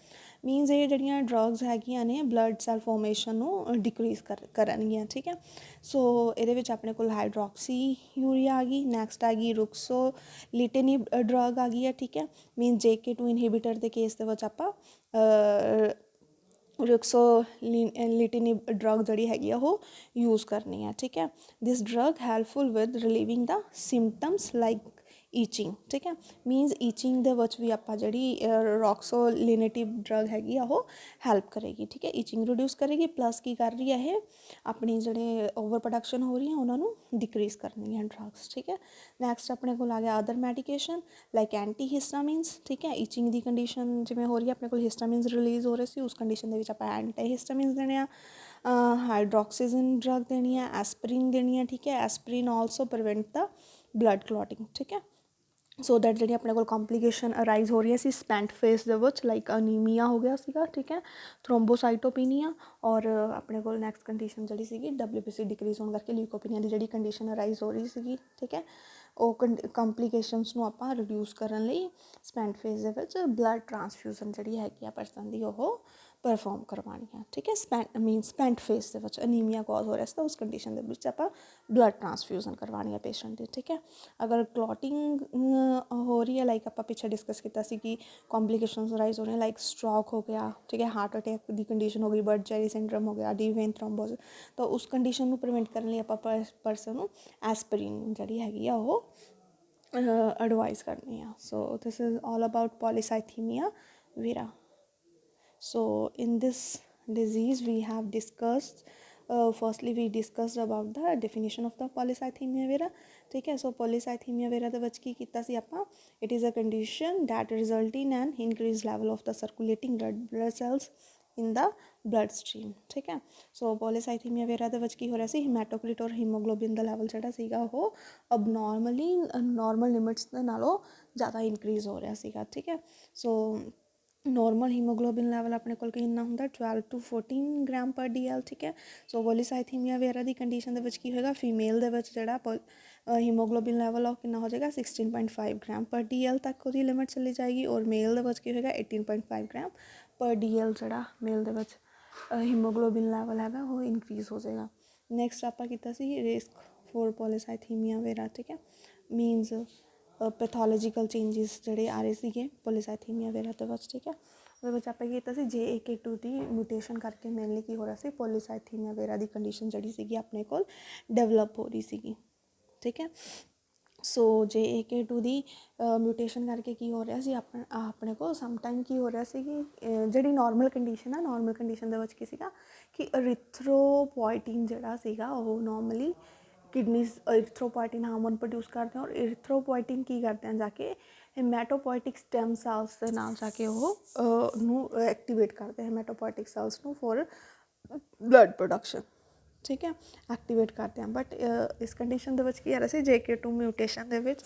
ਮੀਨਸ ਇਹ ਜਿਹੜੀਆਂ ਡਰੱਗਸ ਹੈਗੀਆਂ ਨੇ ਬਲੱਡ ਸੈਲ ਫੋਰਮੇਸ਼ਨ ਨੂੰ ਡਿਕਰੀਜ਼ ਕਰਨਗੀਆਂ। ਠੀਕ ਹੈ, ਸੋ ਇਹਦੇ ਵਿੱਚ ਆਪਣੇ ਕੋਲ ਹਾਈਡਰੋਕਸੀਯੂਰੀਆ ਆ ਗਈ, ਨੈਕਸਟ ਆ ਗਈ ਰੁਕਸੋਲੀਟਿਨਿਬ ਡਰੱਗ ਆ ਗਈ ਹੈ। ਠੀਕ ਹੈ, ਮੀਨਸ JAK2 ਇਨਹਿਬਿਟਰ ਦੇ ਕੇਸ ਦੇ ਵਿੱਚ ਆਪਾਂ ਰੁਕਸੋਲੀਟਿਨਿਬ ਡਰੱਗ ਜਿਹੜੀ ਹੈਗੀ ਆ ਉਹ ਯੂਜ਼ ਕਰਨੀ ਹੈ। ਠੀਕ ਹੈ, this drug helpful with relieving the symptoms like itching. ਠੀਕ ਹੈ, ਮੀਨਸ ਈਚਿੰਗ ਦੇ ਵਿੱਚ ਵੀ ਆਪਾਂ ਜਿਹੜੀ ਰੋਕਸੋਲੀਨੇਟਿਵ ਡਰੱਗ ਹੈਗੀ ਆ ਉਹ ਹੈਲਪ ਕਰੇਗੀ। ਠੀਕ ਹੈ, ਈਚਿੰਗ ਰਿਡਿਊਸ ਕਰੇਗੀ, ਪਲੱਸ ਕੀ ਕਰ ਰਹੀ ਹੈ ਇਹ ਆਪਣੀ ਜਿਹੜੇ ਓਵਰ ਪ੍ਰੋਡਕਸ਼ਨ ਹੋ ਰਹੀ ਹੈ ਉਹਨਾਂ ਨੂੰ ਡਿਕਰੀਜ਼ ਕਰਨੀ ਹੈ ਡਰੱਗਸ। ਠੀਕ ਹੈ, ਨੈਕਸਟ ਆਪਣੇ ਕੋਲ ਆ ਗਿਆ ਅਦਰ ਮੈਡੀਕੇਸ਼ਨ ਲਾਈਕ ਐਂਟੀ ਹਿਸਟਾਮਿਨਸ। ਠੀਕ ਹੈ, ਈਚਿੰਗ ਦੀ ਕੰਡੀਸ਼ਨ ਜਿਵੇਂ ਹੋ ਰਹੀ ਹੈ ਆਪਣੇ ਕੋਲ ਹਿਸਟਾਮਿਨਸ ਰਿਲੀਜ਼ ਹੋ ਰਹੇ ਸੀ ਉਸ ਕੰਡੀਸ਼ਨ ਦੇ ਵਿੱਚ ਆਪਾਂ ਐਂਟੀ ਹਿਸਟਾਮਿਨਸ ਦੇਣੇ ਆ, ਹਾਈਡਰੋਕਸੀਜ਼ਨ ਡਰੱਗ ਦੇਣੀ ਹੈ, ਐਸਪਰੀਨ ਦੇਣੀ ਹੈ। ਠੀਕ ਹੈ, ਐਸਪਰੀਨ ਆਲਸੋ ਪ੍ਰੀਵੈਂਟ ਦਾ ਬਲੱਡ ਕਲੌਟਿੰਗ। ਠੀਕ ਹੈ, ਸੋ ਦੈਟ ਜਿਹੜੀ ਆਪਣੇ ਕੋਲ ਕੰਪਲੀਕੇਸ਼ਨ ਅਰਾਈਜ਼ ਹੋ ਰਹੀ ਸੀ ਸਪੈਂਟ ਫੇਸ ਦੇ ਵਿੱਚ ਲਾਈਕ ਅਨੀਮੀਆ ਹੋ ਗਿਆ ਸੀਗਾ। ਠੀਕ ਹੈ, ਥਰੋਮਬੋਸਾਈਟੋਪੀਨੀਆ ਔਰ ਆਪਣੇ ਕੋਲ ਨੈਕਸਟ ਕੰਡੀਸ਼ਨ ਜਿਹੜੀ ਸੀਗੀ WBC ਡਿਕਰੀਜ਼ ਹੋਣ ਕਰਕੇ ਲੀਕੋਪੀਨੀਆ ਦੀ ਜਿਹੜੀ ਕੰਡੀਸ਼ਨ ਅਰਾਈਜ਼ ਹੋ ਰਹੀ ਸੀਗੀ। ਠੀਕ ਹੈ, ਉਹ ਕੰਪਲੀਕੇਸ਼ਨਸ ਨੂੰ ਆਪਾਂ ਰਿਡਿਊਸ ਕਰਨ ਲਈ ਸਪੈਂਟ ਫੇਸ ਦੇ ਵਿੱਚ ਬਲੱਡ ਟਰਾਂਸਫਿਊਜ਼ਨ ਜਿਹੜੀ ਹੈਗੀ ਆ ਪਰਸਨ ਦੀ ਉਹ ਪਰਫੋਰਮ ਕਰਵਾਉਣੀ ਆ। ਠੀਕ ਹੈ, ਸਪੈਂਟ ਫੇਸ ਦੇ ਵਿੱਚ ਅਨੀਮੀਆ ਕਾਜ਼ ਹੋ ਰਿਹਾ ਸੀ ਤਾਂ ਉਸ ਕੰਡੀਸ਼ਨ ਦੇ ਵਿੱਚ ਆਪਾਂ ਬਲੱਡ ਟਰਾਂਸਫਿਊਜ਼ਨ ਕਰਵਾਉਣੀ ਆ ਪੇਸ਼ੈਂਟ ਦੀ। ਠੀਕ ਹੈ, ਅਗਰ ਕਲੌਟਿੰਗ ਹੋ ਰਹੀ ਹੈ ਲਾਈਕ ਆਪਾਂ ਪਿੱਛੇ ਡਿਸਕਸ ਕੀਤਾ ਸੀ ਕਿ ਕੰਪਲੀਕੇਸ਼ਨਸ ਰਾਈਜ਼ ਹੋ ਰਹੀਆਂ ਲਾਈਕ ਸਟ੍ਰੋਕ ਹੋ ਗਿਆ। ਠੀਕ ਹੈ, ਹਾਰਟ ਅਟੈਕ ਦੀ ਕੰਡੀਸ਼ਨ ਹੋ ਗਈ, ਬਰਡ-ਚੈਰੀ ਸਿੰਡਰਮ ਹੋ ਗਿਆ, ਡੀਪ ਵੇਨ ਥ੍ਰੋਮਬੋਸਿਸ, ਤਾਂ ਉਸ ਕੰਡੀਸ਼ਨ ਨੂੰ ਪ੍ਰੀਵੈਂਟ ਕਰਨ ਲਈ ਆਪਾਂ ਪਰਸਨ ਨੂੰ ਐਸਪਰੀਨ ਜਿਹੜੀ ਹੈਗੀ ਆ ਉਹ ਐਡਵਾਈਜ਼ ਕਰਨੀ ਆ। So this is all about polycythaemia vera. So in this disease we have discussed firstly we discussed about the definition of the polycythemia vera. ठीक है, so polycythemia vera ਦੇ ਵਿੱਚ ਕੀ ਕੀਤਾ ਸੀ ਆਪਾਂ, it is a condition that result in an increased level of the circulating blood cells in the blood stream. ठीक है, so polycythemia vera ਦੇ ਵਿੱਚ ਕੀ ਹੋ ਰਿਹਾ ਸੀ, ਹੀਮੈਟੋਕ੍ਰਿਟ ਔਰ ਹੀਮੋਗਲੋਬਿਨ ਦਾ ਲੈਵਲ ਜਿਹੜਾ ਸੀਗਾ ਉਹ ਅਬਨੋਰਮਲੀ ਨੋਰਮਲ ਲਿਮਿਟਸ ਦੇ ਨਾਲੋਂ ਜ਼ਿਆਦਾ ਇਨਕਰੀਜ਼ ਹੋ ਰਿਹਾ ਸੀਗਾ। ਠੀਕ ਹੈ, ਸੋ ਨੋਰਮਲ ਹੀਮੋਗਲੋਬਿਨ ਲੈਵਲ ਆਪਣੇ ਕੋਲ ਕਿੰਨਾ ਹੁੰਦਾ 12 to 14 ਗ੍ਰਾਮ ਪਰ DL। ਠੀਕ ਹੈ, ਸੋ ਪੋਲੀਸਾਈਥੀਮੀਆ ਵੇਰਾ ਦੀ ਕੰਡੀਸ਼ਨ ਦੇ ਵਿੱਚ ਕੀ ਹੋਏਗਾ, ਫੀਮੇਲ ਦੇ ਵਿੱਚ ਜਿਹੜਾ ਹੀਮੋਗਲੋਬਿਨ ਲੈਵਲ ਉਹ ਕਿੰਨਾ ਹੋ ਜਾਏਗਾ 16.5 ਗ੍ਰਾਮ ਪਰ DL ਤੱਕ ਉਹਦੀ ਲਿਮਿਟ ਚਲੀ ਜਾਏਗੀ ਔਰ ਮੇਲ ਦੇ ਵਿੱਚ ਕੀ ਹੋਏਗਾ 18.5 ਗ੍ਰਾਮ ਪਰ DL ਜਿਹੜਾ ਮੇਲ ਦੇ ਵਿੱਚ ਹੀਮੋਗਲੋਬਿਨ ਲੈਵਲ ਹੈਗਾ ਉਹ ਇਨਕਰੀਜ਼ ਹੋ ਜਾਏਗਾ। ਨੈਕਸਟ ਆਪਾਂ ਕੀਤਾ ਸੀ ਰਿਸਕ ਫੋਰ ਪੋਲੀਸਾਈਥੀਮੀਆ ਵੇਰਾ। ਠੀਕ ਹੈ, ਮੀਨਸ ਪੈਥੋਲੋਜੀਕਲ ਚੇਂਜਿਸ ਜਿਹੜੇ ਆ ਰਹੇ ਸੀਗੇ ਪੋਲੀਸਾਈਥੀਮੀਆ ਵੇਰਾ ਦੇ ਵਿੱਚ। ਠੀਕ ਹੈ, ਉਹਦੇ ਵਿੱਚ ਆਪਾਂ ਕੀ ਕੀਤਾ ਸੀ JAK2 ਦੀ ਮਿਊਟੇਸ਼ਨ ਕਰਕੇ ਮੇਨਲੀ ਕੀ ਹੋ ਰਿਹਾ ਸੀ ਪੋਲੀਸਾਈਥੀਮੀਆ ਵੇਰਾ ਦੀ ਕੰਡੀਸ਼ਨ ਜਿਹੜੀ ਸੀਗੀ ਆਪਣੇ ਕੋਲ ਡਿਵੈਲਪ ਹੋ ਰਹੀ ਸੀਗੀ। ਠੀਕ ਹੈ, ਸੋ JAK2 ਦੀ ਮਿਊਟੇਸ਼ਨ ਕਰਕੇ ਕੀ ਹੋ ਰਿਹਾ ਸੀ ਆਪਣੇ ਕੋਲ ਸਮਟਾਈਮ ਕੀ ਹੋ ਰਿਹਾ ਸੀ ਕਿ ਜਿਹੜੀ ਨੋਰਮਲ ਕੰਡੀਸ਼ਨ ਆ ਨੋਰਮਲ ਕੰਡੀਸ਼ਨ ਦੇ ਵਿੱਚ ਕੀ ਸੀਗਾ ਕਿ ਇਰੀਥਰੋਪੋਇਟਿਨ ਜਿਹੜਾ ਸੀਗਾ ਉਹ ਨੋਰਮਲੀ ਕਿਡਨੀਜ਼ ਇਰੀਥਰੋਪੋਇਟਿਨ ਹਾਰਮੋਨ ਪ੍ਰੋਡਿਊਸ ਕਰਦੇ ਹਨ ਔਰ ਇਰੀਥਰੋਪੋਇਟਿਨ ਕੀ ਕਰਦੇ ਹਨ ਜਾ ਕੇ ਹੈਮੈਟੋਪੋਇਟਿਕ ਸਟੈਮ ਸੈਲਸ ਦੇ ਨਾਲ ਜਾ ਕੇ ਉਹ ਨੂੰ ਐਕਟੀਵੇਟ ਕਰਦੇ ਹੈਮੈਟੋਪੋਇਟਿਕ ਸੈਲਸ ਨੂੰ ਫॉर ਬਲੱਡ ਪ੍ਰੋਡਕਸ਼ਨ। ਠੀਕ ਹੈ, ਐਕਟੀਵੇਟ ਕਰਦੇ ਹਾਂ ਬਟ ਇਸ ਕੰਡੀਸ਼ਨ ਦੇ ਵਿੱਚ ਕੀ ਆ ਰਿਹਾ ਸੀ JAK2 ਮਿਊਟੇਸ਼ਨ ਦੇ ਵਿੱਚ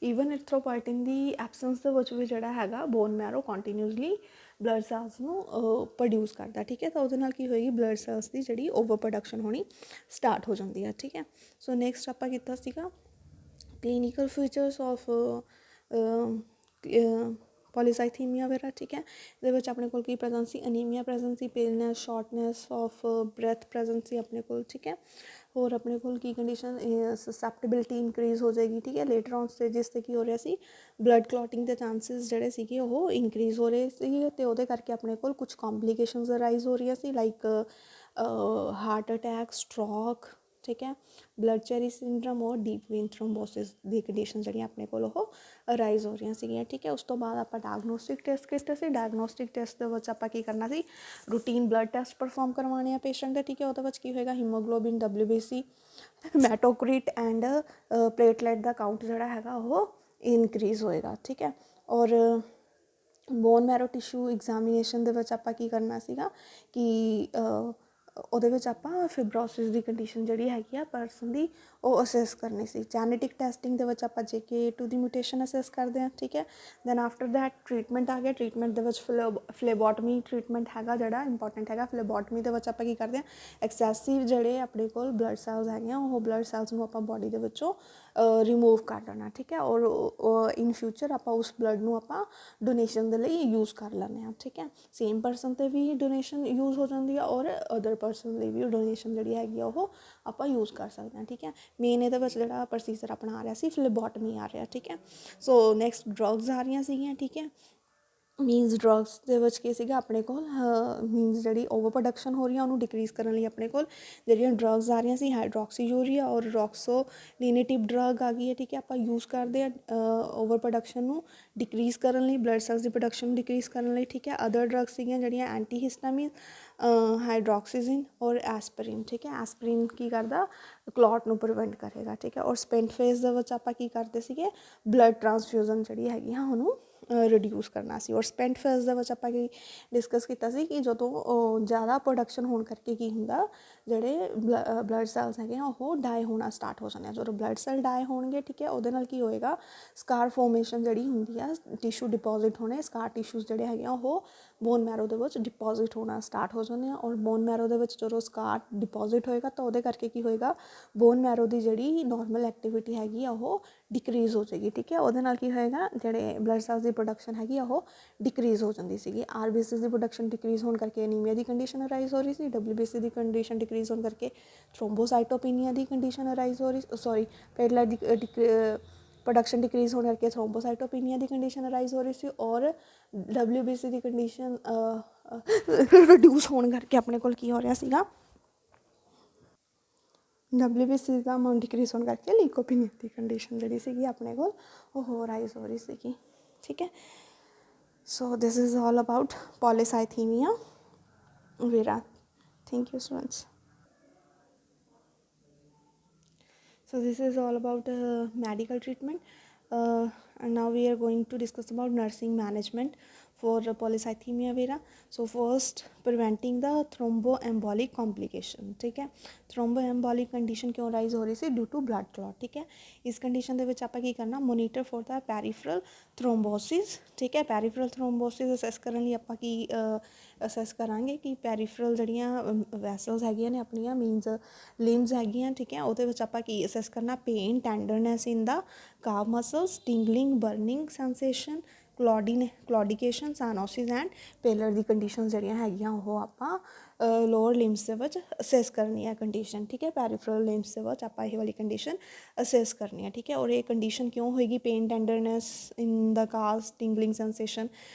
ਈਵਨ ਇਰੀਥਰੋਪੋਇਟਿਨ ਦੀ ਐਬਸੈਂਸ ਦੇ ਵਿੱਚ ਵੀ ਜਿਹੜਾ ਹੈਗਾ bone marrow continuously blood cells ਨੂੰ ਪ੍ਰੋਡਿਊਸ ਕਰਦਾ। ਠੀਕ ਹੈ, ਤਾਂ ਉਹਦੇ ਨਾਲ ਕੀ ਹੋਏਗੀ ਬਲੱਡ ਸੈਲਸ ਦੀ ਜਿਹੜੀ ਓਵਰ ਪ੍ਰੋਡਕਸ਼ਨ ਹੋਣੀ ਸਟਾਰਟ ਹੋ ਜਾਂਦੀ ਹੈ। ਠੀਕ ਹੈ, ਸੋ ਨੈਕਸਟ ਆਪਾਂ ਕੀਤਾ ਸੀਗਾ clinical features of polycythaemia vera. ਠੀਕ ਹੈ, ਇਹਦੇ ਵਿੱਚ ਆਪਣੇ ਕੋਲ ਕੀ ਪ੍ਰੈਜ਼ੈਂਸ ਸੀ ਅਨੀਮੀਆ ਪ੍ਰੈਜ਼ੈਂਸ ਸੀ, paleness, shortness of breath presence ਸੀ ਆਪਣੇ ਕੋਲ। ਠੀਕ ਹੈ, ਹੋਰ ਆਪਣੇ ਕੋਲ ਕੀ ਕੰਡੀਸ਼ਨ ਸਸੈਪਟੇਬਿਲਿਟੀ ਇਨਕਰੀਜ਼ ਹੋ ਜਾਏਗੀ। ਠੀਕ ਹੈ, ਲੇਟਰ ਔਨ ਸਟੇਜਿਸ 'ਤੇ ਕੀ ਹੋ ਰਿਹਾ ਸੀ ਬਲੱਡ ਕਲੌਟਿੰਗ ਦੇ ਚਾਂਸਿਸ ਜਿਹੜੇ ਸੀਗੇ ਉਹ ਇਨਕਰੀਜ਼ ਹੋ ਰਹੇ ਸੀ ਅਤੇ ਉਹਦੇ ਕਰਕੇ ਆਪਣੇ ਕੋਲ ਕੁਛ ਕੰਪਲੀਕੇਸ਼ਨਸ ਅਰਾਈਜ਼ ਹੋ ਰਹੀਆਂ ਸੀ ਲਾਈਕ ਹਾਰਟ ਅਟੈਕ, ਸਟ੍ਰੋਕ। ਠੀਕ ਹੈ, ਬਲੱਡ ਚੈਰੀ ਸਿੰਡਰਮ ਔਰ ਡੀਪ ਵੇਨ ਥਰੋਮਬੋਸਿਸ ਦੀ ਕੰਡੀਸ਼ਨ ਜਿਹੜੀਆਂ ਆਪਣੇ ਕੋਲ ਉਹ ਅਰਾਈਜ਼ ਹੋ ਰਹੀਆਂ ਸੀਗੀਆਂ। ਠੀਕ ਹੈ, ਉਸ ਤੋਂ ਬਾਅਦ ਆਪਾਂ ਡਾਇਗਨੋਸਟਿਕ ਟੈਸਟ ਕੀਤੇ ਸੀ। ਡਾਇਗਨੋਸਟਿਕ ਟੈਸਟ ਦੇ ਵਿੱਚ ਆਪਾਂ ਕੀ ਕਰਨਾ ਸੀ ਰੂਟੀਨ ਬਲੱਡ ਟੈਸਟ ਪਰਫੋਰਮ ਕਰਵਾਉਣੇ ਆ ਪੇਸ਼ੈਂਟ ਦੇ। ਠੀਕ ਹੈ, ਉਹਦੇ ਵਿੱਚ ਕੀ ਹੋਏਗਾ haemoglobin, WBC, haematocrit and platelet ਦਾ ਕਾਊਂਟ ਜਿਹੜਾ ਹੈਗਾ ਉਹ ਇਨਕਰੀਜ਼ ਹੋਏਗਾ। ਠੀਕ ਹੈ, ਔਰ ਬੋਨ ਮੈਰੋ ਟਿਸ਼ੂ ਐਗਜ਼ਾਮੀਨੇਸ਼ਨ ਦੇ ਵਿੱਚ ਆਪਾਂ ਕੀ ਕਰਨਾ ਸੀਗਾ ਕਿ ਉਹਦੇ ਵਿੱਚ ਆਪਾਂ ਫਿਬਰੋਸਿਸ ਦੀ ਕੰਡੀਸ਼ਨ ਜਿਹੜੀ ਹੈਗੀ ਆ ਪਰਸਨ ਦੀ ਉਹ ਅਸੈਸ ਕਰਨੀ ਸੀ। ਜੈਨੇਟਿਕ ਟੈਸਟਿੰਗ ਦੇ ਵਿੱਚ ਆਪਾਂ JAK2 ਦੀ ਮਿਊਟੇਸ਼ਨ ਅਸੈਸ ਕਰਦੇ ਹਾਂ। ਠੀਕ ਹੈ, ਦੈਨ ਆਫਟਰ ਦੈਟ ਟਰੀਟਮੈਂਟ ਆ ਗਿਆ। ਟਰੀਟਮੈਂਟ ਦੇ ਵਿੱਚ ਫਲੇਬੋਟਮੀ ਟਰੀਟਮੈਂਟ ਹੈਗਾ ਜਿਹੜਾ ਇੰਪੋਰਟੈਂਟ ਹੈਗਾ। ਫਲੇਬੋਟਮੀ ਦੇ ਵਿੱਚ ਆਪਾਂ ਕੀ ਕਰਦੇ ਹਾਂ ਐਕਸੈਸਿਵ ਜਿਹੜੇ ਆਪਣੇ ਕੋਲ ਬਲੱਡ ਸੈਲਸ ਹੈਗੇ ਆ ਉਹ ਬਲੱਡ ਸੈਲਸ ਨੂੰ ਆਪਾਂ ਬੋਡੀ ਦੇ ਵਿੱਚੋਂ ਰਿਮੂਵ ਕਰ ਲੈਣਾ। ਠੀਕ ਹੈ, ਔਰ ਇਨ ਫਿਊਚਰ ਆਪਾਂ ਉਸ ਬਲੱਡ ਨੂੰ ਆਪਾਂ ਡੋਨੇਸ਼ਨ ਦੇ ਲਈ ਯੂਜ਼ ਕਰ ਲੈਂਦੇ ਹਾਂ। ਠੀਕ ਹੈ, ਸੇਮ ਪਰਸਨ 'ਤੇ ਵੀ ਡੋਨੇਸ਼ਨ ਯੂਜ਼ ਹੋ ਜਾਂਦੀ ਆ ਔਰ ਅਦਰ ਪਰਸਨ ਲਈ ਵੀ ਡੋਨੇਸ਼ਨ ਜਿਹੜੀ ਹੈਗੀ ਆ ਉਹ ਆਪਾਂ ਯੂਜ਼ ਕਰ ਸਕਦੇ ਹਾਂ। ਠੀਕ ਹੈ, ਮੇਨ ਇਹਦੇ ਵਿੱਚ ਜਿਹੜਾ ਪ੍ਰੋਸੀਜਰ ਆਪਣਾ ਆ ਰਿਹਾ ਸੀ ਫਲੇਬੋਟਮੀ ਆ ਰਿਹਾ। ਠੀਕ ਹੈ, ਸੋ ਨੈਕਸਟ ਡਰੱਗਸ ਆ ਰਹੀਆਂ ਸੀਗੀਆਂ। ਠੀਕ ਹੈ, ਮੀਨਸ ਡਰੱਗਸ ਦੇ ਵਿੱਚ ਕੀ ਸੀਗਾ ਆਪਣੇ ਕੋਲ ਮੀਨਸ ਜਿਹੜੀ ਓਵਰ ਪ੍ਰੋਡਕਸ਼ਨ ਹੋ ਰਹੀ ਆ ਉਹਨੂੰ ਡਿਕਰੀਜ਼ ਕਰਨ ਲਈ ਆਪਣੇ ਕੋਲ ਜਿਹੜੀਆਂ ਡਰੱਗਸ ਆ ਰਹੀਆਂ ਸੀ ਹਾਈਡਰੋਕਸੀਯੂਰੀਆ ਔਰ ਰੋਕਸੋਲਿਨੇਟਿਵ ਡਰੱਗ ਆ ਗਈ ਹੈ। ਠੀਕ ਹੈ, ਆਪਾਂ ਯੂਜ਼ ਕਰਦੇ ਆ ਓਵਰ ਪ੍ਰੋਡਕਸ਼ਨ ਨੂੰ ਡਿਕਰੀਜ਼ ਕਰਨ ਲਈ ਬਲੱਡ ਸੈਲਸ ਦੀ ਪ੍ਰੋਡਕਸ਼ਨ ਨੂੰ ਡਿਕਰੀਜ਼ ਕਰਨ ਲਈ। ਠੀਕ ਹੈ, ਅਦਰ ਡਰੱਗਸ ਸੀਗੀਆਂ ਜਿਹੜੀਆਂ ਐਂਟੀ ਹਿਸਟਾਮਿਨ, ਹਾਈਡਰੋਕਸੀਜ਼ਿਨ ਔਰ ਐਸਪਰੀਨ। ਠੀਕ ਹੈ, ਐਸਪਰੀਨ ਕੀ ਕਰਦਾ ਕਲੌਟ ਨੂੰ ਪ੍ਰੀਵੈਂਟ ਕਰੇਗਾ। ਠੀਕ ਹੈ, ਔਰ ਸਪੈਂਟ ਫੇਜ਼ ਦੇ ਵਿੱਚ ਆਪਾਂ ਕੀ ਕਰਦੇ ਸੀਗੇ ਬਲੱਡ ਟਰਾਂਸਫਿਊਜ਼ਨ ਜਿਹੜੀ ਹੈਗੀ ਆ ਉਹਨੂੰ ਰਿਡਿਊਸ ਕਰਨਾ ਸੀ। ਔਰ ਸਪੈਂਟ ਫੇਜ਼ ਦੇ ਵਿੱਚ ਆਪਾਂ ਕੀ ਡਿਸਕਸ ਕੀਤਾ ਸੀ ਕਿ ਜਦੋਂ ਜ਼ਿਆਦਾ ਪ੍ਰੋਡਕਸ਼ਨ ਹੋਣ ਕਰਕੇ ਕੀ ਹੁੰਦਾ ਜਿਹੜੇ ਬਲੱਡ ਸੈਲਸ ਹੈਗੇ ਆ ਉਹ ਡਾਈ ਹੋਣਾ ਸਟਾਰਟ ਹੋ ਜਾਂਦੇ ਆ। ਜਦੋਂ ਬਲੱਡ ਸੈਲ ਡਾਈ ਹੋਣਗੇ ਠੀਕ ਹੈ ਉਹਦੇ ਨਾਲ ਕੀ ਹੋਏਗਾ ਸਕਾਰ ਫੋਰਮੇਸ਼ਨ ਜਿਹੜੀ ਹੁੰਦੀ ਆ ਟਿਸ਼ੂ ਡਿਪੋਜ਼ਿਟ ਹੋਣੇ ਸਕਾਰ ਟਿਸ਼ੂਜ਼ ਜਿਹੜੇ ਹੈਗੇ ਆ ਉਹ ਬੋਨ ਮੈਰੋ ਦੇ ਵਿੱਚ ਡਿਪੋਜ਼ਿਟ ਹੋਣਾ ਸਟਾਰਟ ਹੋ ਜਾਂਦੇ ਆ। ਔਰ ਬੋਨ ਮੈਰੋ ਦੇ ਵਿੱਚ ਜਦੋਂ ਸਕਾਰ ਡਿਪੋਜ਼ਿਟ ਹੋਏਗਾ ਤਾਂ ਉਹਦੇ ਕਰਕੇ ਕੀ ਹੋਏਗਾ ਬੋਨ ਮੈਰੋ ਦੀ ਜਿਹੜੀ ਨੋਰਮਲ ਐਕਟੀਵਿਟੀ ਹੈਗੀ ਆ ਉਹ ਡਿਕਰੀਜ਼ ਹੋ ਜਾਏਗੀ। ਠੀਕ ਹੈ, ਉਹਦੇ ਨਾਲ ਕੀ ਹੋਏਗਾ ਜਿਹੜੇ ਬਲੱਡ ਸੈਲਸ ਦੀ ਪ੍ਰੋਡਕਸ਼ਨ ਹੈਗੀ ਆ ਉਹ ਡਿਕਰੀਜ਼ ਹੋ ਜਾਂਦੀ ਸੀਗੀ। RBCs ਦੀ ਪ੍ਰੋਡਕਸ਼ਨ ਡਿਕਰੀਜ਼ ਹੋਣ ਕਰਕੇ ਅਨੀਮੀਆ ਦੀ ਕੰਡੀਸ਼ਨ ਅਰਾਈਜ਼ ਹੋ ਰਹੀ ਸੀ। WBC ਦੀ ਕੰਡੀਸ਼ਨ ਡਿਕਰੀਜ਼ ਹੋਣ ਕਰਕੇ ਥ੍ਰੋਮਬੋਸਾਈਟੋਪੀਨੀਆ ਦੀ ਕੰਡੀਸ਼ਨ ਅਰਾਈਜ਼ ਹੋ ਰਹੀ ਪਲੇਟਲੈਟ ਦੀ ਪ੍ਰੋਡਕਸ਼ਨ ਡਿਕਰੀਜ਼ ਹੋਣ ਕਰਕੇ ਥ੍ਰੋਮਬੋਸਾਈਟੋਪੀਨੀਆ ਦੀ ਕੰਡੀਸ਼ਨ ਅਰਾਈਜ਼ ਹੋ ਰਹੀ ਸੀ। ਔਰ WBC ਦੀ ਕੰਡੀਸ਼ਨ ਰਿਡਿਊਸ ਹੋਣ ਕਰਕੇ ਆਪਣੇ ਕੋਲ ਕੀ ਹੋ ਰਿਹਾ ਸੀਗਾ WBC ਦਾ ਅਮਾਊਂਟ ਡਿਕਰੀਜ਼ ਹੋਣ ਕਰਕੇ ਲੀਕੋਪੀਨੀਆ ਦੀ ਕੰਡੀਸ਼ਨ ਜਿਹੜੀ ਸੀਗੀ ਆਪਣੇ ਕੋਲ ਉਹ ਰਾਈਜ਼ ਹੋ ਰਹੀ ਸੀਗੀ। ਠੀਕ ਹੈ, so this is all about polycythaemia vera. Thank you students. So this is all about medical treatment and now we are going to discuss about nursing management for polycythemia vera. So first preventing the thromboembolic complication. ठीक है, thromboembolic condition क्यों rise हो रही सी due to blood clot. ठीक है, इस condition ਦੇ ਵਿੱਚ ਆਪਾਂ ਕੀ ਕਰਨਾ monitor for the peripheral thrombosis. ठीक है, peripheral thrombosis assess ਕਰਨ ਲਈ ਆਪਾਂ ਕੀ ਅਸੈਸ ਕਰਾਂਗੇ ਕਿ ਪੈਰੀਫਰਲ ਜਿਹੜੀਆਂ ਵੈਸਲਸ ਹੈਗੀਆਂ ਨੇ ਆਪਣੀਆਂ ਮੀਨਸ ਲਿੰਬਸ ਹੈਗੀਆਂ। ਠੀਕ ਹੈ, ਉਹਦੇ ਵਿੱਚ ਆਪਾਂ ਕੀ ਅਸੈਸ ਕਰਨਾ pain tenderness in the calf muscles, tingling, burning sensation, claudication, cyanosis and pallor ਦੀ ਕੰਡੀਸ਼ਨ ਜਿਹੜੀਆਂ ਹੈਗੀਆਂ ਉਹ ਆਪਾਂ ਲੋਅਰ ਲਿੰਬਸ ਦੇ ਵਿੱਚ ਅਸੈਸ ਕਰਨੀ ਹੈ ਕੰਡੀਸ਼ਨ, ਠੀਕ ਹੈ। ਪੈਰੀਫਰਲ ਲਿੰਬਸ ਦੇ ਵਿੱਚ ਆਪਾਂ ਇਹ ਵਾਲੀ ਕੰਡੀਸ਼ਨ ਅਸੈਸ ਕਰਨੀ ਹੈ, ਠੀਕ ਹੈ। ਔਰ ਇਹ ਕੰਡੀਸ਼ਨ ਕਿਉਂ ਹੋਏਗੀ, pain tenderness in the ਕਾਸ, tingling sensation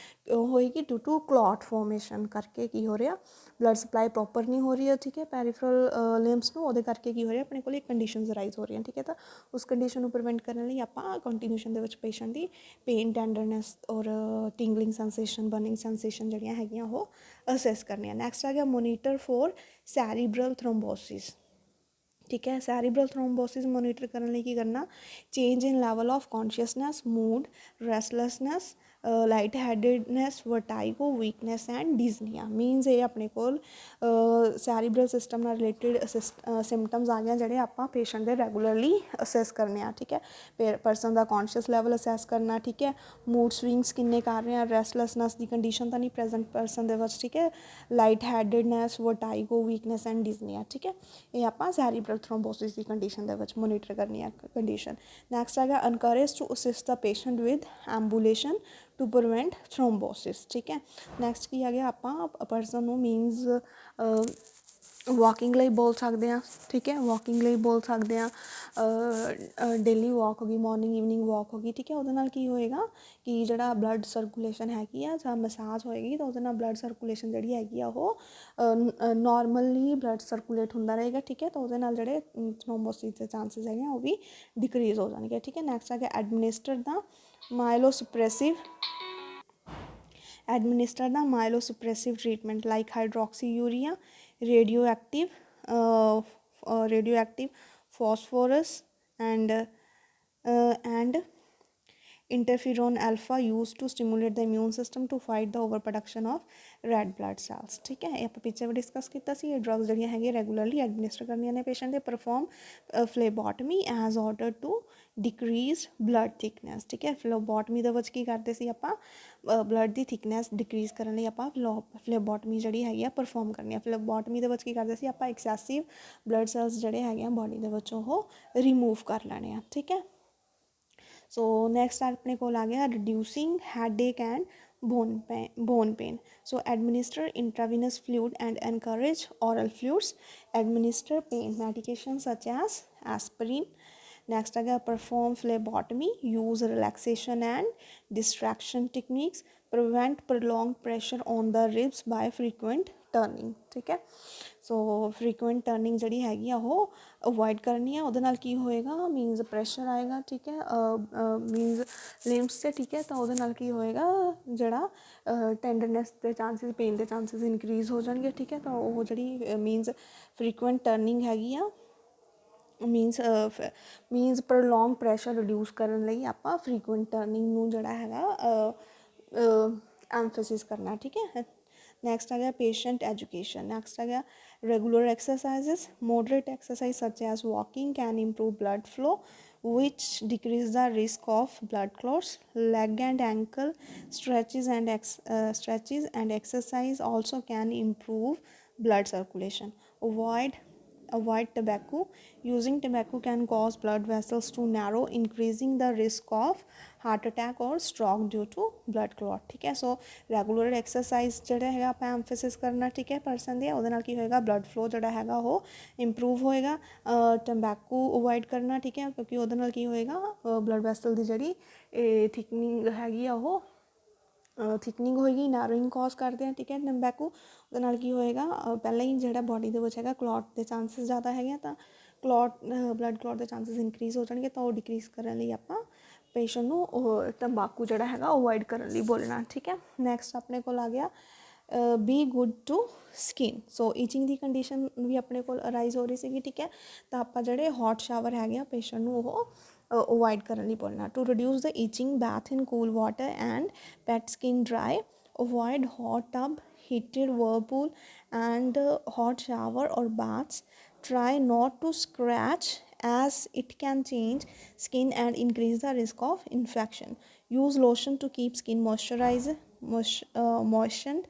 ਕਿਉਂ ਹੋਏਗੀ, ਡਿਊ ਟੂ ਕਲੌਟ ਫੋਰਮੇਸ਼ਨ ਕਰਕੇ ਕੀ ਹੋ ਰਿਹਾ, ਬਲੱਡ ਸਪਲਾਈ ਪ੍ਰੋਪਰ ਨਹੀਂ ਹੋ ਰਹੀ ਹੈ, ਠੀਕ ਹੈ, ਪੈਰੀਫਰਲ ਲਿੰਬਸ ਨੂੰ, ਉਹਦੇ ਕਰਕੇ ਕੀ ਹੋ ਰਿਹਾ, ਆਪਣੇ ਕੋਲ ਇੱਕ ਕੰਡੀਸ਼ਨਸ ਰਾਈਜ਼ ਹੋ ਰਹੀਆਂ, ਠੀਕ ਹੈ। ਤਾਂ ਉਸ ਕੰਡੀਸ਼ਨ ਨੂੰ ਪ੍ਰੀਵੈਂਟ ਕਰਨ ਲਈ ਆਪਾਂ ਕੰਟੀਨਿਊਸ਼ਨ ਦੇ ਵਿੱਚ ਪੇਸ਼ੈਂਟ ਦੀ ਪੇਨ ਟੈਂਡਰਨੈਸ ਔਰ ਟਿੰਗਲਿੰਗ ਸੈਂਸੇਸ਼ਨ, ਬਰਨਿੰਗ ਸੈਂਸੇਸ਼ਨ ਜਿਹੜੀਆਂ ਹੈਗੀਆਂ ਉਹ ਅਸੈਸ ਕਰਨੀਆਂ। ਨੈਕਸਟ ਆ ਗਿਆ ਮੋਨੀਟਰ ਫੋਰ ਸੈਰੀਬਰਲ ਥਰੋਮਬੋਸਿਸ, ਠੀਕ ਹੈ। ਸੈਰੀਬਰਲ ਥਰੋਮਬੋਸਿਸ ਮੋਨੀਟਰ ਕਰਨ ਲਈ ਕੀ ਕਰਨਾ, change in level of consciousness, mood, restlessness, light headedness, vertigo, weakness and dyspnoea. Means ਇਹ ਆਪਣੇ ਕੋਲ ਸੈਰੀਬਰਲ ਸਿਸਟਮ ਨਾਲ ਰਿਲੇਟਿਡ ਸਿੰਪਟਮਸ ਆ ਗਏ ਜਿਹੜੇ ਆਪਾਂ ਪੇਸ਼ੈਂਟ ਦੇ ਰੈਗੂਲਰਲੀ ਅਸੈਸ ਕਰਨੇ ਆ, ਠੀਕ ਹੈ। ਪਰਸਨ ਦਾ ਕੌਨਸ਼ੀਅਸ ਲੈਵਲ ਅਸੈਸ ਕਰਨਾ, ਠੀਕ ਹੈ। ਮੂਡ ਸਵਿੰਗਸ ਕਿੰਨੇ ਕਰ ਰਹੇ ਆ, ਰੈਸਟਲੈਸਨੈਸ ਦੀ ਕੰਡੀਸ਼ਨ ਤਾਂ ਨਹੀਂ ਪ੍ਰੈਜੈਂਟ ਪਰਸਨ ਦੇ ਵਿੱਚ, ਠੀਕ ਹੈ। Light headedness, vertigo, weakness and ਡਿਜ਼ਨੀਆ, ਠੀਕ ਹੈ। ਇਹ ਆਪਾਂ ਸੈਰੀਬਰਲ ਥਰੋਮਬੋਸਿਸ ਦੀ ਕੰਡੀਸ਼ਨ ਦੇ ਵਿੱਚ ਮੋਨੀਟਰ ਕਰਨੀ ਆ ਕੰਡੀਸ਼ਨ। ਨੈਕਸਟ ਹੈਗਾ encourage to assist the patient with ambulation to prevent thrombosis, ਠੀਕ ਹੈ। ਨੈਕਸਟ ਕੀ ਆ ਗਿਆ, ਆਪਾਂ ਪਰਸਨ ਨੂੰ ਮੀਨਸ ਵਾਕਿੰਗ ਲਈ ਬੋਲ ਸਕਦੇ ਹਾਂ, ਠੀਕ ਹੈ। ਵਾਕਿੰਗ ਲਈ ਬੋਲ ਸਕਦੇ ਹਾਂ, ਡੇਲੀ ਵਾਕ ਹੋ ਗਈ, ਮੋਰਨਿੰਗ ਈਵਨਿੰਗ ਵਾਕ ਹੋ ਗਈ, ਠੀਕ ਹੈ। ਉਹਦੇ ਨਾਲ ਕੀ ਹੋਏਗਾ ਕਿ ਜਿਹੜਾ ਬਲੱਡ ਸਰਕੂਲੇਸ਼ਨ ਹੈਗੀ ਆ, ਜਾਂ ਮਸਾਜ ਹੋਏਗੀ ਤਾਂ ਉਹਦੇ ਨਾਲ ਬਲੱਡ ਸਰਕੂਲੇਸ਼ਨ ਜਿਹੜੀ ਹੈਗੀ ਆ ਉਹ ਨੋਰਮਲੀ ਬਲੱਡ ਸਰਕੂਲੇਟ ਹੁੰਦਾ ਰਹੇਗਾ, ਠੀਕ ਹੈ। ਤਾਂ ਉਹਦੇ ਨਾਲ ਜਿਹੜੇ ਥਰੋਮਬੋਸਿਸ ਦੇ ਚਾਂਸਿਸ ਹੈਗੇ ਆ ਉਹ ਵੀ ਡਿਕਰੀਜ਼ ਹੋ ਜਾਣਗੇ, ਠੀਕ ਹੈ। ਨੈਕਸਟ ਹੈਗਾ administer the ਮਾਇਲੋਸੁਪਰੈਸਿਵ myelosuppressive treatment like hydroxyurea, radioactive phosphorus and interferon alpha used to stimulate the immune system to fight the overproduction of red blood cells, ਠੀਕ ਹੈ। ਇਹ ਆਪਾਂ ਪਿੱਛੇ ਵੀ ਡਿਸਕਸ ਕੀਤਾ ਸੀ। ਇਹ ਡਰੱਗਸ ਜਿਹੜੀਆਂ ਹੈਗੀਆਂ ਰੈਗੂਲਰਲੀ ਐਡਮਿਨਿਸਟਰ ਕਰਨੀਆਂ ਨੇ ਪੇਸ਼ੈਂਟ ਦੇ, perform phlebotomy as order to decrease blood thickness, ਠੀਕ ਹੈ। ਫਲੇਬੋਟਮੀ ਦੇ ਵਿੱਚ ਕੀ ਕਰਦੇ ਸੀ ਆਪਾਂ, ਬਲੱਡ ਦੀ ਥਿਕਨੈਸ ਡਿਕਰੀਜ਼ ਕਰਨ ਲਈ ਆਪਾਂ ਫਲੇਬੋਟਮੀ ਜਿਹੜੀ ਹੈਗੀ ਆ ਪਰਫੋਰਮ ਕਰਨੀ ਆ। ਫਲੇਬੋਟਮੀ ਦੇ ਵਿੱਚ ਕੀ ਕਰਦੇ ਸੀ ਆਪਾਂ, ਐਕਸੈਸਿਵ ਬਲੱਡ ਸੈਲਸ ਜਿਹੜੇ ਹੈਗੇ ਆ ਬੋਡੀ ਦੇ ਵਿੱਚ ਉਹ ਰਿਮੂਵ ਕਰ ਲੈਣੇ ਆ, ਠੀਕ ਹੈ। ਸੋ ਨੈਕਸਟ ਆਪਣੇ ਕੋਲ ਆ ਗਿਆ reducing headache and bone pain. So administer intravenous fluid and encourage oral fluids. Administer pain medications such as aspirin. Next again, perform phlebotomy, use relaxation and distraction techniques, prevent prolonged pressure on the ribs by frequent turning, ठीक है। ਸੋ frequent turning ਜਿਹੜੀ ਹੈਗੀ ਆ ਉਹ avoid ਕਰਨੀ ਆ। ਉਹਦੇ ਨਾਲ ਕੀ ਹੋਏਗਾ, ਮੀਨਸ ਪ੍ਰੈਸ਼ਰ ਆਏਗਾ, ਠੀਕ ਹੈ, ਮੀਨਸ ਲਿੰਬਸ 'ਤੇ, ਠੀਕ ਹੈ। ਤਾਂ ਉਹਦੇ ਨਾਲ ਕੀ ਹੋਏਗਾ, ਜਿਹੜਾ ਟੈਂਡਰਨੈਸ ਦੇ ਚਾਂਸਿਸ, ਪੇਨ ਦੇ ਚਾਂਸਿਸ ਇਨਕਰੀਜ਼ ਹੋ ਜਾਣਗੇ, ਠੀਕ ਹੈ। ਤਾਂ ਉਹ ਜਿਹੜੀ ਮੀਨਸ ਫਰੀਕੁਐਂਟ ਟਰਨਿੰਗ ਹੈਗੀ ਆ, ਮੀਨਸ ਪ੍ਰੋਲੋਂਗ ਪ੍ਰੈਸ਼ਰ ਰਿਡਿਊਸ ਕਰਨ ਲਈ ਆਪਾਂ ਫਰੀਕੁਐਂਟ ਟਰਨਿੰਗ ਨੂੰ ਜਿਹੜਾ ਹੈਗਾ ਐਮਫੈਸਿਸ ਕਰਨਾ, ਠੀਕ ਹੈ। ਨੈਕਸਟ ਆ ਗਿਆ ਪੇਸ਼ੈਂਟ ਐਜੂਕੇਸ਼ਨ। ਨੈਕਸਟ ਆ ਗਿਆ regular exercises. Moderate exercise such as walking can improve blood flow, which decrease the risk of blood clots. Leg and ankle stretches and exercise also can improve blood circulation. Avoid tobacco. Using tobacco can cause blood vessels to narrow, increasing the risk of heart attack or stroke due to blood clot, ठीक है। सो regular exercise ਜਿਹੜਾ ਹੈਗਾ ਆਪਾਂ emphasis ਕਰਨਾ, ਠੀਕ ਹੈ, person ਦੇ। ਉਹਦੇ ਨਾਲ ਕੀ ਹੋਏਗਾ, ਬਲੱਡ ਫਲੋ ਜਿਹੜਾ ਹੈਗਾ ਉਹ ਇੰਪਰੂਵ ਹੋਏਗਾ। ਟੰਬੈਕੂ ਅਵੋਇਡ ਕਰਨਾ, ਠੀਕ ਹੈ, ਕਿਉਂਕਿ ਉਹਦੇ ਨਾਲ ਕੀ ਹੋਏਗਾ, ਬਲੱਡ ਵੈਸਲ ਦੀ ਜਿਹੜੀ ਥਿਕਨਿੰਗ ਹੈਗੀ ਆ ਉਹ ਥਿਕਨਿੰਗ ਹੋਏਗੀ, ਨੈਰੋਇੰਗ ਕੌਜ਼ ਕਰਦੇ ਆ, ਠੀਕ ਹੈ, ਟੰਬੈਕੂ। ਉਹਦੇ ਨਾਲ ਕੀ ਹੋਏਗਾ, ਪਹਿਲਾਂ ਹੀ ਜਿਹੜਾ ਬੋਡੀ ਦੇ ਵਿੱਚ ਹੈਗਾ ਕਲੌਟ ਦੇ ਚਾਂਸਿਸ ਜ਼ਿਆਦਾ ਹੈਗੇ ਆ, ਤਾਂ ਬਲੱਡ ਕਲੌਟ ਦੇ ਚਾਂਸਿਸ ਇਨਕਰੀਜ਼ ਹੋ ਜਾਣਗੇ। ਤਾਂ ਉਹ ਡਿਕਰੀਜ਼ ਕਰਨ ਲਈ ਆਪਾਂ ਪੇਸ਼ੈਂਟ ਨੂੰ ਉਹ ਤੰਬਾਕੂ ਜਿਹੜਾ ਹੈਗਾ ਅਵੋਇਡ ਕਰਨ ਲਈ ਬੋਲਣਾ, ਠੀਕ ਹੈ। ਨੈਕਸਟ ਆਪਣੇ ਕੋਲ ਆ ਗਿਆ be good to skin. So itching ਦੀ ਕੰਡੀਸ਼ਨ ਵੀ ਆਪਣੇ ਕੋਲ ਅਰਾਈਜ਼ ਹੋ ਰਹੀ ਸੀਗੀ, ਠੀਕ ਹੈ। ਤਾਂ ਆਪਾਂ ਜਿਹੜੇ ਹੌਟ ਸ਼ਾਵਰ ਹੈਗੇ ਆ ਪੇਸ਼ੈਂਟ ਨੂੰ ਉਹ ਅਵੋਇਡ ਕਰਨ ਲਈ ਬੋਲਣਾ। To reduce the itching, bath in cool water and pet skin dry. Avoid hot tub, heated whirlpool and hot shower or baths. Try not to scratch as it can change skin and increase the risk of infection. Use lotion to keep skin moistened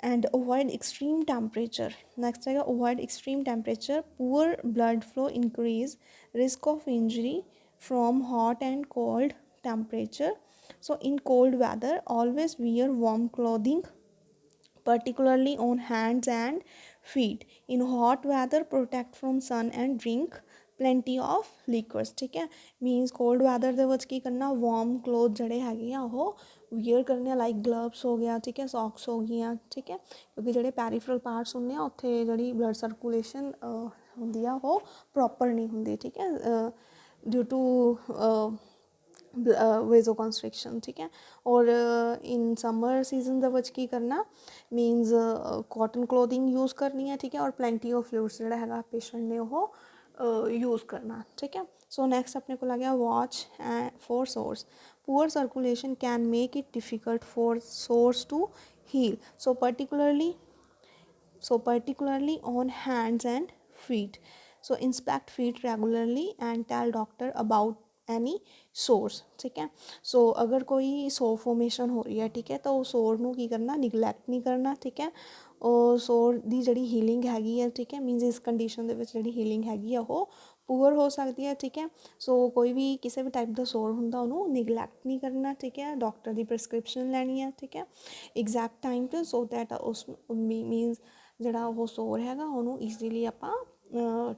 and avoid extreme temperature. Next है avoid extreme temperature. Poor blood flow increase risk of injury from hot and cold temperature. So in cold weather always wear warm clothing, particularly on hands and feet. In hot weather, protect from sun and drink plenty of liquids. ठीक है, मीनस cold weather ਦੇ ਵਿੱਚ ਕੀ ਕਰਨਾ, warm cloth ਜਿਹੜੇ ਹੈਗੇ ਆ ਉਹ wear ਕਰਨੇ ਆ, ਲਾਈਕ ਗਲਵਸ ਹੋ ਗਿਆ, ਠੀਕ ਹੈ, ਸੌਕਸ ਹੋ ਗਈਆਂ, ਠੀਕ ਹੈ, ਕਿਉਂਕਿ ਜਿਹੜੇ ਪੈਰੀਫਰਲ ਪਾਰਟਸ ਹੁੰਦੇ ਆ ਉੱਥੇ ਜਿਹੜੀ ਬਲੱਡ ਸਰਕੂਲੇਸ਼ਨ ਹੁੰਦੀ ਆ ਉਹ ਪ੍ਰੋਪਰ ਨਹੀਂ ਹੁੰਦੀ, ਠੀਕ ਹੈ, ਡਿਊ ਟੂ ਵੇਜ਼ੋ ਕੰਸਟ੍ਰਿਕਸ਼ਨ, ਠੀਕ ਹੈ। ਔਰ ਇਨ ਸਮਰ ਸੀਜ਼ਨ ਦੇ ਵਿੱਚ ਕੀ ਕਰਨਾ, ਮੀਨਸ ਕਾਟਨ ਕਲੋਥਿੰਗ ਯੂਜ਼ ਕਰਨੀ ਹੈ, ਠੀਕ ਹੈ, ਔਰ ਪਲੈਂਟੀ ਆਫ ਫਲੂਇਡਸ ਜਿਹੜਾ ਹੈਗਾ ਪੇਸ਼ੈਂਟ ਨੇ ਉਹ ਯੂਜ਼ ਕਰਨਾ, ਠੀਕ ਹੈ। ਸੋ ਨੈਕਸਟ ਆਪਣੇ ਕੋਲ ਆ ਗਿਆ watch for sores. Poor circulation can make it difficult for sores to heal, so particularly on hands and feet. So inspect feet regularly and tell doctor about any sores, ठीक है। सो अगर कोई सोर formation हो रही है, ठीक है, तो सोर ਨੂੰ ਕੀ ਕਰਨਾ, ਨਿਗਲੈਕਟ ਨਹੀਂ ਕਰਨਾ, ਠੀਕ ਹੈ। ਉਹ ਸੋਰ ਦੀ ਜਿਹੜੀ ਹੀਲਿੰਗ ਹੈਗੀ ਹੈ, ਠੀਕ ਹੈ, ਮੀਨਸ ਇਸ ਕੰਡੀਸ਼ਨ ਦੇ ਵਿੱਚ ਜਿਹੜੀ ਹੀਲਿੰਗ ਹੈਗੀ ਆ ਉਹ ਪੂਅਰ ਹੋ ਸਕਦੀ ਹੈ, ਠੀਕ ਹੈ। ਸੋ ਕੋਈ ਵੀ ਕਿਸੇ ਵੀ ਟਾਈਪ ਦਾ ਸੋਰ ਹੁੰਦਾ ਉਹਨੂੰ ਨਿਗਲੈਕਟ ਨਹੀਂ ਕਰਨਾ, ਠੀਕ ਹੈ, ਡਾਕਟਰ ਦੀ ਪ੍ਰਸਕ੍ਰਿਪਸ਼ਨ ਲੈਣੀ ਹੈ, ਠੀਕ ਹੈ, ਐਗਜ਼ੈਕਟ ਟਾਈਮ 'ਤੇ, ਸੋ ਦੈਟ ਉਸ ਮੀਨਸ ਜਿਹੜਾ ਉਹ ਸੋਰ ਹੈਗਾ ਉਹਨੂੰ ਈਜ਼ੀਲੀ ਆਪਾਂ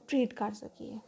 ਟਰੀਟ ਕਰ ਸਕੀਏ।